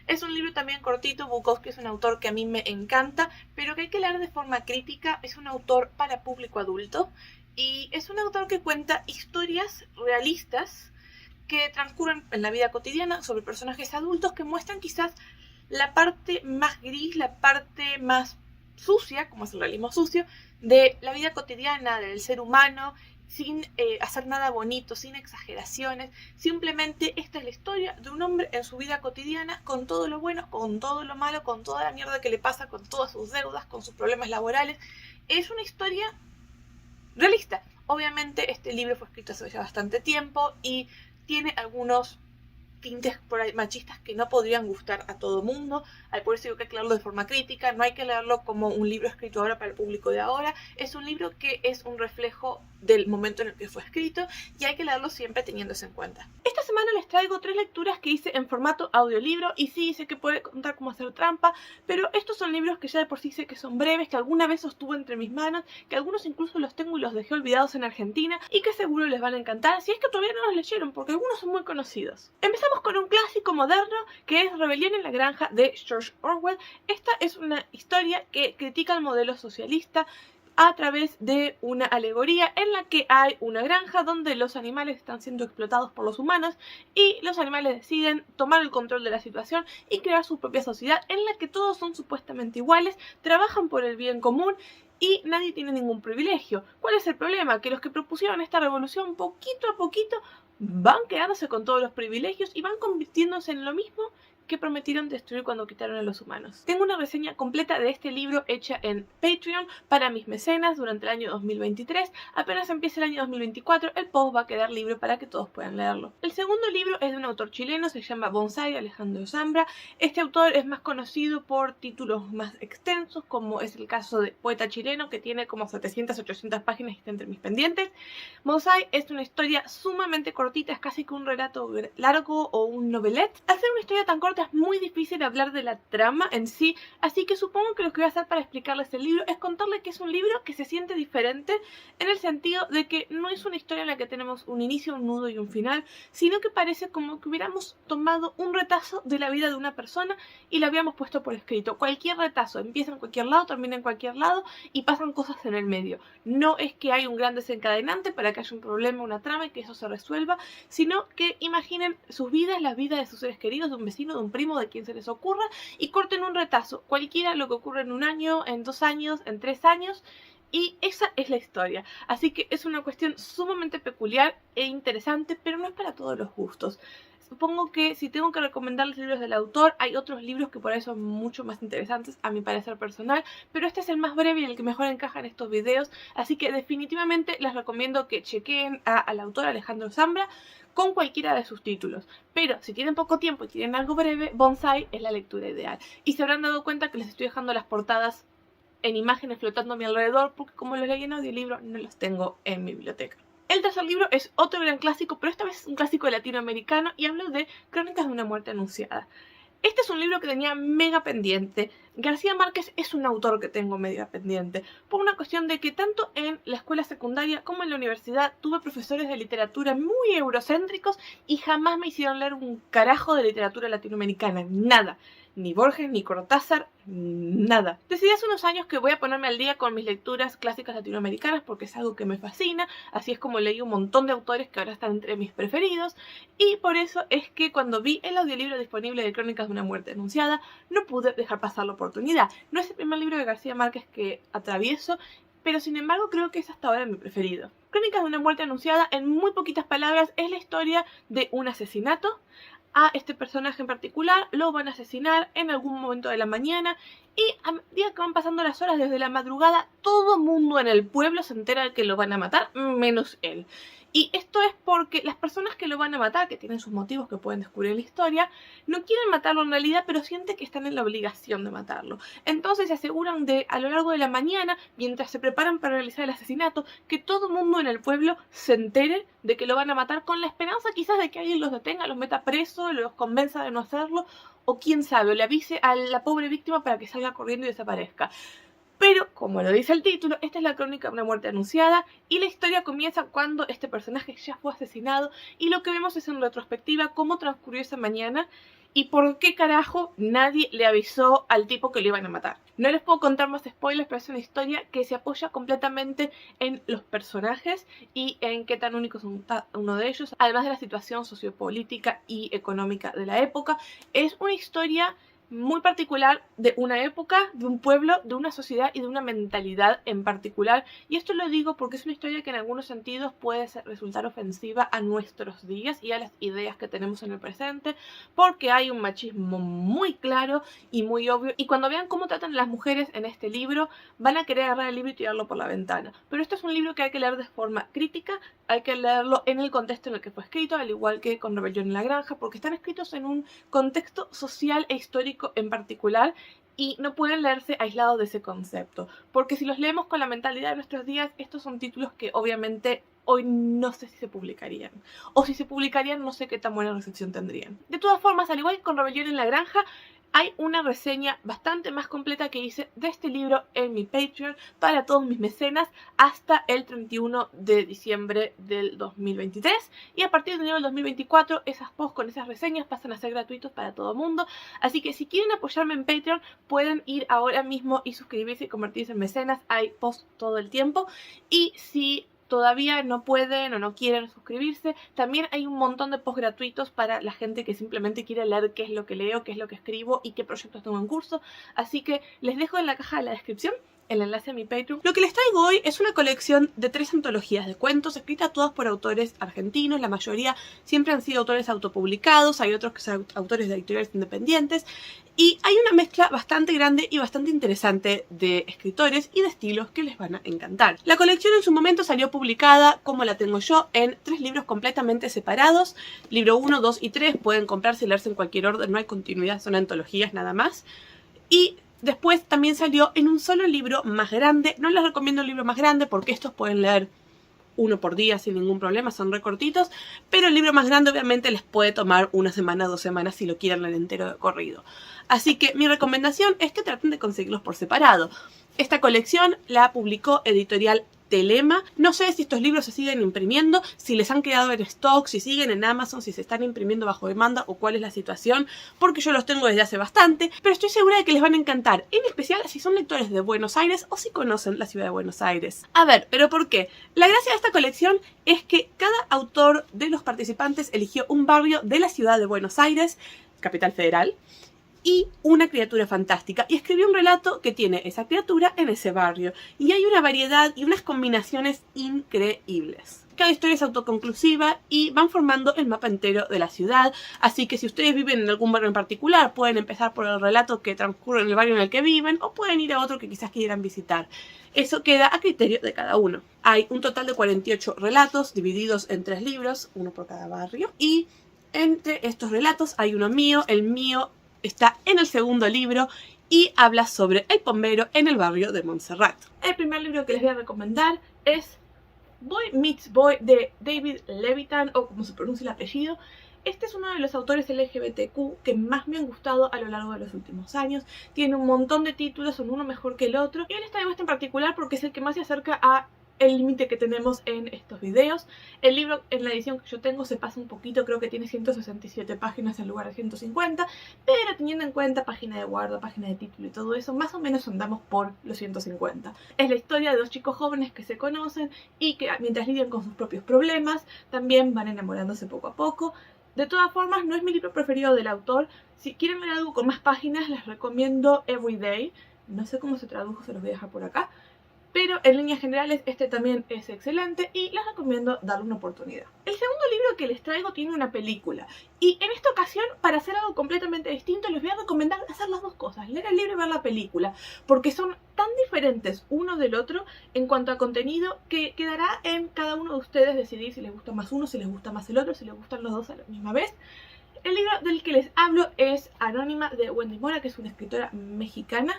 Es un libro también cortito. Bukowski es un autor que a mí me encanta, pero que hay que leer de forma crítica. Es un autor para público adulto y es un autor que cuenta historias realistas que transcurren en la vida cotidiana sobre personajes adultos que muestran quizás la parte más gris, la parte más sucia, como es el realismo sucio, de la vida cotidiana del ser humano, sin hacer nada bonito, sin exageraciones. Simplemente esta es la historia de un hombre en su vida cotidiana, con todo lo bueno, con todo lo malo, con toda la mierda que le pasa, con todas sus deudas, con sus problemas laborales. Es una historia realista. Obviamente este libro fue escrito hace ya bastante tiempo y tiene algunos tintes por ahí machistas que no podrían gustar a todo mundo. Por eso digo que hay que leerlo de forma crítica, no hay que leerlo como un libro escrito ahora para el público de ahora. Es un libro que es un reflejo del momento en el que fue escrito y hay que leerlo siempre teniéndose en cuenta. Esta semana les traigo 3 lecturas que hice en formato audiolibro y sí, sé que puede contar cómo hacer trampa, pero estos son libros que ya de por sí sé que son breves, que alguna vez sostuve entre mis manos, que algunos incluso los tengo y los dejé olvidados en Argentina y que seguro les van a encantar si es que todavía no los leyeron, porque algunos son muy conocidos. Empezamos con un clásico moderno que es Rebelión en la Granja de George Orwell. Esta es una historia que critica el modelo socialista a través de una alegoría en la que hay una granja donde los animales están siendo explotados por los humanos y los animales deciden tomar el control de la situación y crear su propia sociedad en la que todos son supuestamente iguales, trabajan por el bien común y nadie tiene ningún privilegio. ¿Cuál es el problema? Que los que propusieron esta revolución poquito a poquito van quedándose con todos los privilegios y van convirtiéndose en lo mismo que prometieron destruir cuando quitaron a los humanos. Tengo una reseña completa de este libro hecha en Patreon para mis mecenas durante el año 2023. Apenas empiece el año 2024, el post va a quedar libre para que todos puedan leerlo. El segundo libro es de un autor chileno, se llama Bonsai, Alejandro Zambra. Este autor es más conocido por títulos más extensos, como es el caso de Poeta Chileno, que tiene como 700-800 páginas y está entre mis pendientes. Bonsai es una historia sumamente cortita, es casi que un relato largo o un novelette. Al ser una historia tan corta ahorita es muy difícil hablar de la trama en sí, así que supongo que lo que voy a hacer para explicarles el libro es contarles que es un libro que se siente diferente en el sentido de que no es una historia en la que tenemos un inicio, un nudo y un final, sino que parece como que hubiéramos tomado un retazo de la vida de una persona y la habíamos puesto por escrito. Cualquier retazo empieza en cualquier lado, termina en cualquier lado y pasan cosas en el medio. No es que hay un gran desencadenante para que haya un problema, una trama y que eso se resuelva, sino que imaginen sus vidas, las vidas de sus seres queridos, de un vecino, de un primo, de quien se les ocurra, y corten un retazo, cualquiera, lo que ocurre en 1 año, en 2 años, en 3 años, y esa es la historia. Así que es una cuestión sumamente peculiar e interesante, pero no es para todos los gustos. Supongo que si tengo que recomendarles libros del autor, hay otros libros que por ahí son mucho más interesantes, a mi parecer personal, pero este es el más breve y el que mejor encaja en estos videos, así que definitivamente les recomiendo que chequeen al autor Alejandro Zambra con cualquiera de sus títulos. Pero si tienen poco tiempo y quieren algo breve, Bonsai es la lectura ideal. Y se habrán dado cuenta que les estoy dejando las portadas en imágenes flotando a mi alrededor, porque como los leí en audiolibro, no los tengo en mi biblioteca. El tercer libro es otro gran clásico, pero esta vez es un clásico latinoamericano y hablo de Crónicas de una muerte anunciada. Este es un libro que tenía mega pendiente. García Márquez es un autor que tengo mega pendiente, por una cuestión de que tanto en la escuela secundaria como en la universidad tuve profesores de literatura muy eurocéntricos y jamás me hicieron leer un carajo de literatura latinoamericana, nada. Ni Borges, ni Cortázar, nada. Decidí hace unos años que voy a ponerme al día con mis lecturas clásicas latinoamericanas porque es algo que me fascina, así es como leí un montón de autores que ahora están entre mis preferidos, y por eso es que cuando vi el audiolibro disponible de Crónicas de una muerte anunciada, no pude dejar pasar la oportunidad. No es el primer libro de García Márquez que atravieso, pero sin embargo creo que es hasta ahora mi preferido. Crónicas de una muerte anunciada, en muy poquitas palabras, es la historia de un asesinato. A este personaje en particular lo van a asesinar en algún momento de la mañana y a medida que van pasando las horas desde la madrugada, todo mundo en el pueblo se entera de que lo van a matar, menos él. Y esto es porque las personas que lo van a matar, que tienen sus motivos que pueden descubrir en la historia, no quieren matarlo en realidad, pero sienten que están en la obligación de matarlo. Entonces se aseguran de, a lo largo de la mañana, mientras se preparan para realizar el asesinato, que todo el mundo en el pueblo se entere de que lo van a matar, con la esperanza quizás de que alguien los detenga, los meta preso, los convenza de no hacerlo, o quién sabe, o le avise a la pobre víctima para que salga corriendo y desaparezca. Pero, como lo dice el título, esta es la crónica de una muerte anunciada y la historia comienza cuando este personaje ya fue asesinado y lo que vemos es en retrospectiva cómo transcurrió esa mañana y por qué carajo nadie le avisó al tipo que lo iban a matar. No les puedo contar más spoilers, pero es una historia que se apoya completamente en los personajes y en qué tan únicos son uno de ellos, además de la situación sociopolítica y económica de la época. Es una historia muy particular de una época, de un pueblo, de una sociedad y de una mentalidad en particular. Y esto lo digo porque es una historia que en algunos sentidos puede resultar ofensiva a nuestros días y a las ideas que tenemos en el presente, porque hay un machismo muy claro y muy obvio. Y cuando vean cómo tratan a las mujeres en este libro, van a querer agarrar el libro y tirarlo por la ventana. Pero este es un libro que hay que leer de forma crítica, hay que leerlo en el contexto en el que fue escrito, al igual que con Rebelión en la Granja, porque están escritos en un contexto social e histórico en particular y no pueden leerse aislados de ese concepto, porque si los leemos con la mentalidad de nuestros días, estos son títulos que obviamente hoy no sé si se publicarían, o si se publicarían no sé qué tan buena recepción tendrían. De todas formas, al igual que con Rebelión en la Granja, hay una reseña bastante más completa que hice de este libro en mi Patreon para todos mis mecenas hasta el 31 de diciembre del 2023. Y a partir de enero del 2024, esas posts con esas reseñas pasan a ser gratuitos para todo el mundo. Así que si quieren apoyarme en Patreon, pueden ir ahora mismo y suscribirse y convertirse en mecenas. Hay posts todo el tiempo. Y si todavía no pueden o no quieren suscribirse, también hay un montón de posts gratuitos para la gente que simplemente quiere leer qué es lo que leo, qué es lo que escribo y qué proyectos tengo en curso. Así que les dejo en la caja de la descripción el enlace a mi Patreon. Lo que les traigo hoy es una colección de 3 antologías de cuentos escritas todas por autores argentinos. La mayoría siempre han sido autores autopublicados, hay otros que son autores de editoriales independientes. Y hay una mezcla bastante grande y bastante interesante de escritores y de estilos que les van a encantar. La colección en su momento salió publicada, como la tengo yo, en 3 libros completamente separados. Libro 1, 2 y 3 pueden comprarse y leerse en cualquier orden, no hay continuidad, son antologías nada más. Y después también salió en un solo libro más grande. No les recomiendo el libro más grande porque estos pueden leer uno por día sin ningún problema, son recortitos, pero el libro más grande obviamente les puede tomar 1 semana, 2 semanas si lo quieren leer entero de corrido. Así que mi recomendación es que traten de conseguirlos por separado. Esta colección la publicó Editorial Telema. No sé si estos libros se siguen imprimiendo, si les han quedado en stock, si siguen en Amazon, si se están imprimiendo bajo demanda o cuál es la situación, porque yo los tengo desde hace bastante, pero estoy segura de que les van a encantar, en especial si son lectores de Buenos Aires o si conocen la ciudad de Buenos Aires. A ver, ¿pero por qué? La gracia de esta colección es que cada autor de los participantes eligió un barrio de la ciudad de Buenos Aires, capital federal, y una criatura fantástica, y escribió un relato que tiene esa criatura en ese barrio, y hay una variedad y unas combinaciones increíbles. Cada historia es autoconclusiva y van formando el mapa entero de la ciudad, así que si ustedes viven en algún barrio en particular, pueden empezar por el relato que transcurre en el barrio en el que viven, o pueden ir a otro que quizás quieran visitar. Eso queda a criterio de cada uno. Hay un total de 48 relatos divididos en 3 libros, uno por cada barrio, y entre estos relatos hay uno mío. El mío está en el segundo libro y habla sobre el bombero en el barrio de Montserrat. El primer libro que les voy a recomendar es Boy Meets Boy de David Levitan, o como se pronuncia el apellido. Este es uno de los autores LGBTQ que más me han gustado a lo largo de los últimos años. Tiene un montón de títulos, son uno mejor que el otro. Y les traigo este en particular porque es el que más se acerca a el límite que tenemos en estos videos. El libro, en la edición que yo tengo, se pasa un poquito, creo que tiene 167 páginas en lugar de 150, pero teniendo en cuenta página de guarda, página de título y todo eso, más o menos andamos por los 150. Es la historia de 2 chicos jóvenes que se conocen y que mientras lidian con sus propios problemas, también van enamorándose poco a poco. De todas formas, no es mi libro preferido del autor. Si quieren leer algo con más páginas, les recomiendo Everyday. No sé cómo se tradujo, se los voy a dejar por acá. Pero en líneas generales este también es excelente y les recomiendo darle una oportunidad. El segundo libro que les traigo tiene una película. Y en esta ocasión, para hacer algo completamente distinto, les voy a recomendar hacer las dos cosas. Leer el libro y ver la película. Porque son tan diferentes uno del otro en cuanto a contenido que quedará en cada uno de ustedes decidir si les gusta más uno, si les gusta más el otro, si les gustan los dos a la misma vez. El libro del que les hablo es Anónima de Wendy Mora, que es una escritora mexicana.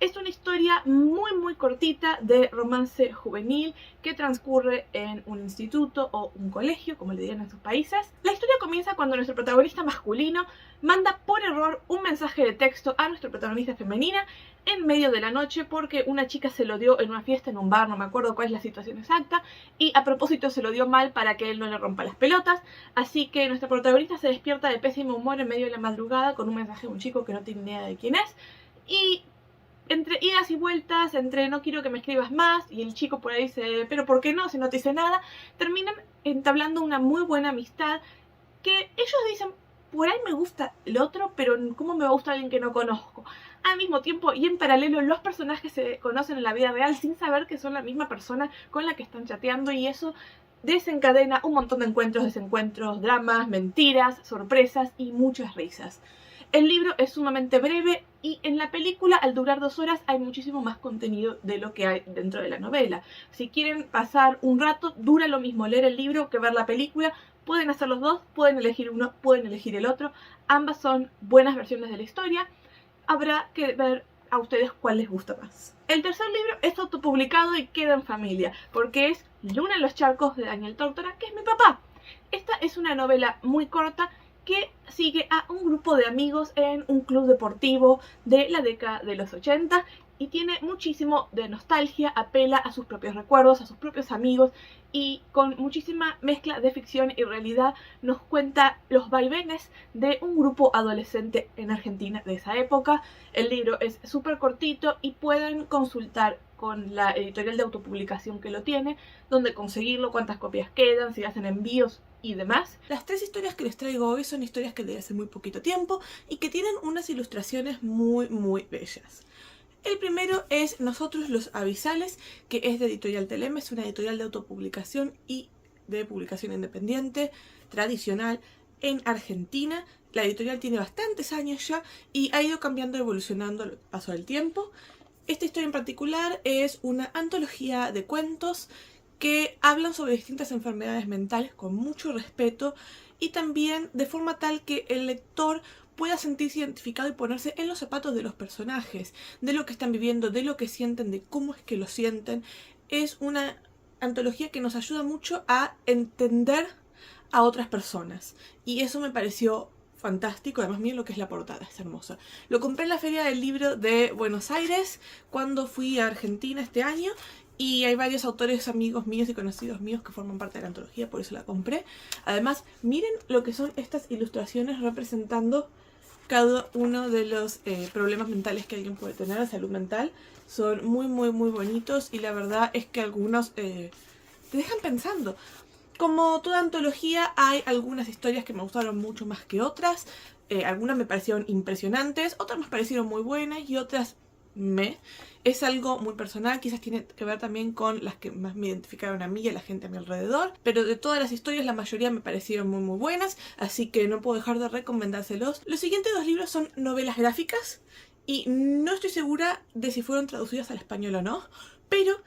Es una historia muy cortita de romance juvenil que transcurre en un instituto o un colegio, como le digan en sus países. La historia comienza cuando nuestro protagonista masculino manda por error un mensaje de texto a nuestra protagonista femenina en medio de la noche porque una chica se lo dio en una fiesta en un bar, no me acuerdo cuál es la situación exacta, y a propósito se lo dio mal para que él no le rompa las pelotas, así que nuestra protagonista se despierta de pésimo humor en medio de la madrugada con un mensaje de un chico que no tiene ni idea de quién es, y entre idas y vueltas, entre no quiero que me escribas más, y el chico por ahí dice, pero ¿por qué no? Si no te dice nada, terminan entablando una muy buena amistad que ellos dicen, por ahí me gusta el otro, pero ¿cómo me va a gustar alguien que no conozco? Al mismo tiempo y en paralelo los personajes se conocen en la vida real sin saber que son la misma persona con la que están chateando, y eso desencadena un montón de encuentros, desencuentros, dramas, mentiras, sorpresas y muchas risas. El libro es sumamente breve y en la película, al durar 2 horas, hay muchísimo más contenido de lo que hay dentro de la novela. Si quieren pasar un rato, dura lo mismo leer el libro que ver la película. Pueden hacer los dos, pueden elegir uno, pueden elegir el otro. Ambas son buenas versiones de la historia. Habrá que ver a ustedes cuál les gusta más. El tercer libro es autopublicado y queda en familia, porque es Luna en los charcos de Daniel Tórtora, que es mi papá. Esta es una novela muy corta que sigue a un grupo de amigos en un club deportivo de la década de los 80 y tiene muchísimo de nostalgia, apela a sus propios recuerdos, a sus propios amigos, y con muchísima mezcla de ficción y realidad nos cuenta los vaivenes de un grupo adolescente en Argentina de esa época. El libro es súper cortito y pueden consultar con la editorial de autopublicación que lo tiene, dónde conseguirlo, cuántas copias quedan, si hacen envíos y demás. Las 3 historias que les traigo hoy son historias que leí hace muy poquito tiempo y que tienen unas ilustraciones muy bellas. El primero es Nosotros los Avisales, que es de Editorial Telema, es una editorial de autopublicación y de publicación independiente, tradicional, en Argentina. La editorial tiene bastantes años ya y ha ido cambiando, evolucionando al paso del tiempo. Esta historia en particular es una antología de cuentos que hablan sobre distintas enfermedades mentales con mucho respeto y también de forma tal que el lector pueda sentirse identificado y ponerse en los zapatos de los personajes, de lo que están viviendo, de lo que sienten, de cómo es que lo sienten. Es una antología que nos ayuda mucho a entender a otras personas. Y eso me pareció fantástico. Además, miren lo que es la portada, es hermosa. Lo compré en la Feria del Libro de Buenos Aires cuando fui a Argentina este año. Y hay varios autores amigos míos y conocidos míos que forman parte de la antología, por eso la compré. Además, miren lo que son estas ilustraciones representando cada uno de los problemas mentales que alguien puede tener, de salud mental. Son muy bonitos y la verdad es que algunos te dejan pensando. Como toda antología, hay algunas historias que me gustaron mucho más que otras. Algunas me parecieron impresionantes, otras me parecieron muy buenas y otras es algo muy personal, quizás tiene que ver también con las que más me identificaron a mí y a la gente a mi alrededor, pero de todas las historias la mayoría me parecieron muy buenas, así que no puedo dejar de recomendárselos. Los siguientes 2 libros son novelas gráficas y no estoy segura de si fueron traducidas al español o no, pero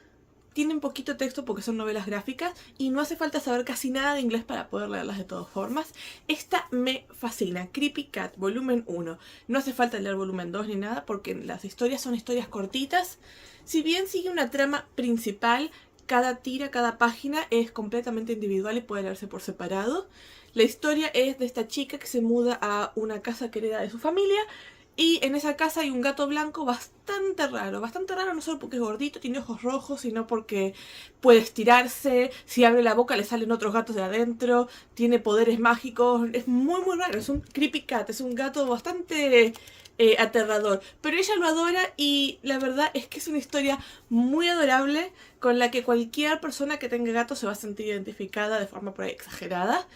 tienen poquito texto porque son novelas gráficas y no hace falta saber casi nada de inglés para poder leerlas de todas formas. Esta me fascina, Creepy Cat, volumen 1. No hace falta leer volumen 2 ni nada porque las historias son historias cortitas. Si bien sigue una trama principal, cada tira, cada página es completamente individual y puede leerse por separado. La historia es de esta chica que se muda a una casa que hereda de su familia. Y en esa casa hay un gato blanco bastante raro no solo porque es gordito, tiene ojos rojos, sino porque puede estirarse, si abre la boca le salen otros gatos de adentro, tiene poderes mágicos, es muy raro, es un creepy cat, es un gato bastante aterrador, pero ella lo adora y la verdad es que es una historia muy adorable con la que cualquier persona que tenga gato se va a sentir identificada de forma por ahí exagerada.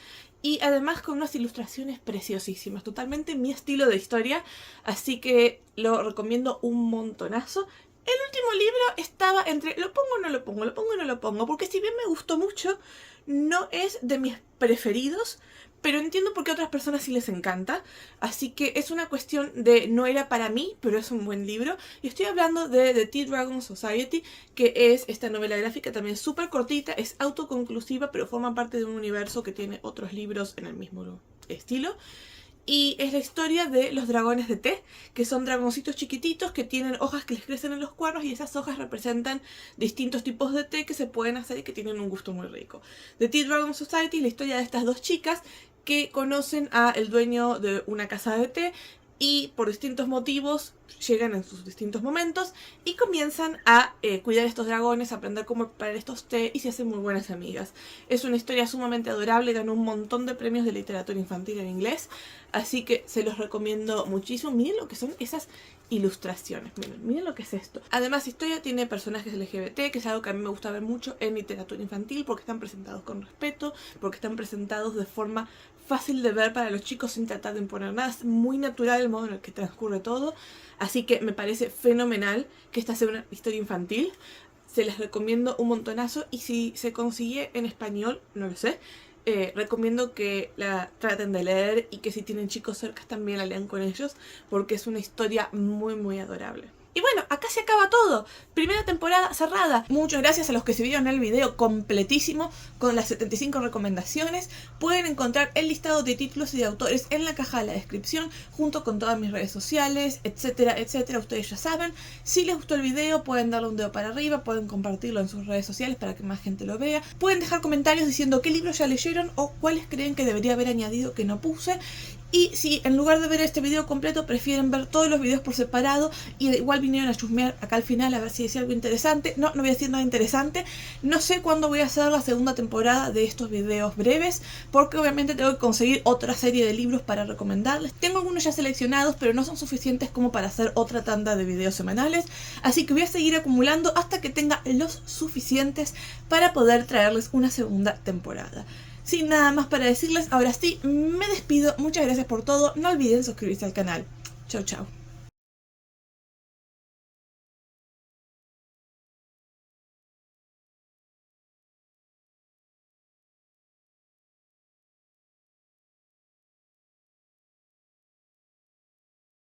Y además con unas ilustraciones preciosísimas, totalmente mi estilo de historia, así que lo recomiendo un montonazo. El último libro estaba entre lo pongo o no lo pongo, lo pongo o no lo pongo, porque si bien me gustó mucho, no es de mis preferidos, pero entiendo por qué a otras personas sí les encanta, así que es una cuestión de no era para mí, pero es un buen libro. Y estoy hablando de The Tea Dragon Society, que es esta novela gráfica también súper cortita, es autoconclusiva, pero forma parte de un universo que tiene otros libros en el mismo estilo. Y es la historia de los dragones de té, que son dragoncitos chiquititos que tienen hojas que les crecen en los cuernos y esas hojas representan distintos tipos de té que se pueden hacer y que tienen un gusto muy rico. The Tea Dragon Society es la historia de estas 2 chicas que conocen al dueño de una casa de té y por distintos motivos llegan en sus distintos momentos y comienzan a cuidar estos dragones, a aprender cómo preparar estos té y se hacen muy buenas amigas. Es una historia sumamente adorable, ganó un montón de premios de literatura infantil en inglés, así que se los recomiendo muchísimo. Miren lo que son esas ilustraciones, miren lo que es esto. Además, la historia tiene personajes LGBT, que es algo que a mí me gusta ver mucho en literatura infantil porque están presentados con respeto, porque están presentados de forma fácil de ver para los chicos sin tratar de imponer nada. Es muy natural el modo en el que transcurre todo, así que me parece fenomenal que esta sea una historia infantil. Se las recomiendo un montonazo y si se consigue en español, no lo sé, recomiendo que la traten de leer y que si tienen chicos cerca también la lean con ellos porque es una historia muy adorable. Y bueno, acá se acaba todo. Primera temporada cerrada. Muchas gracias a los que se vieron el video completísimo con las 75 recomendaciones. Pueden encontrar el listado de títulos y de autores en la caja de la descripción junto con todas mis redes sociales, etcétera. Ustedes ya saben. Si les gustó el video pueden darle un dedo para arriba, pueden compartirlo en sus redes sociales para que más gente lo vea. Pueden dejar comentarios diciendo qué libros ya leyeron o cuáles creen que debería haber añadido que no puse. Y si en lugar de ver este video completo prefieren ver todos los videos por separado y igual vinieron a chusmear acá al final a ver si decía algo interesante, no voy a decir nada interesante. No sé cuándo voy a hacer la segunda temporada de estos videos breves porque obviamente tengo que conseguir otra serie de libros para recomendarles. Tengo algunos ya seleccionados pero no son suficientes como para hacer otra tanda de videos semanales, así que voy a seguir acumulando hasta que tenga los suficientes para poder traerles una segunda temporada. Sin nada más para decirles, ahora sí, me despido. Muchas gracias por todo. No olviden suscribirse al canal. Chau.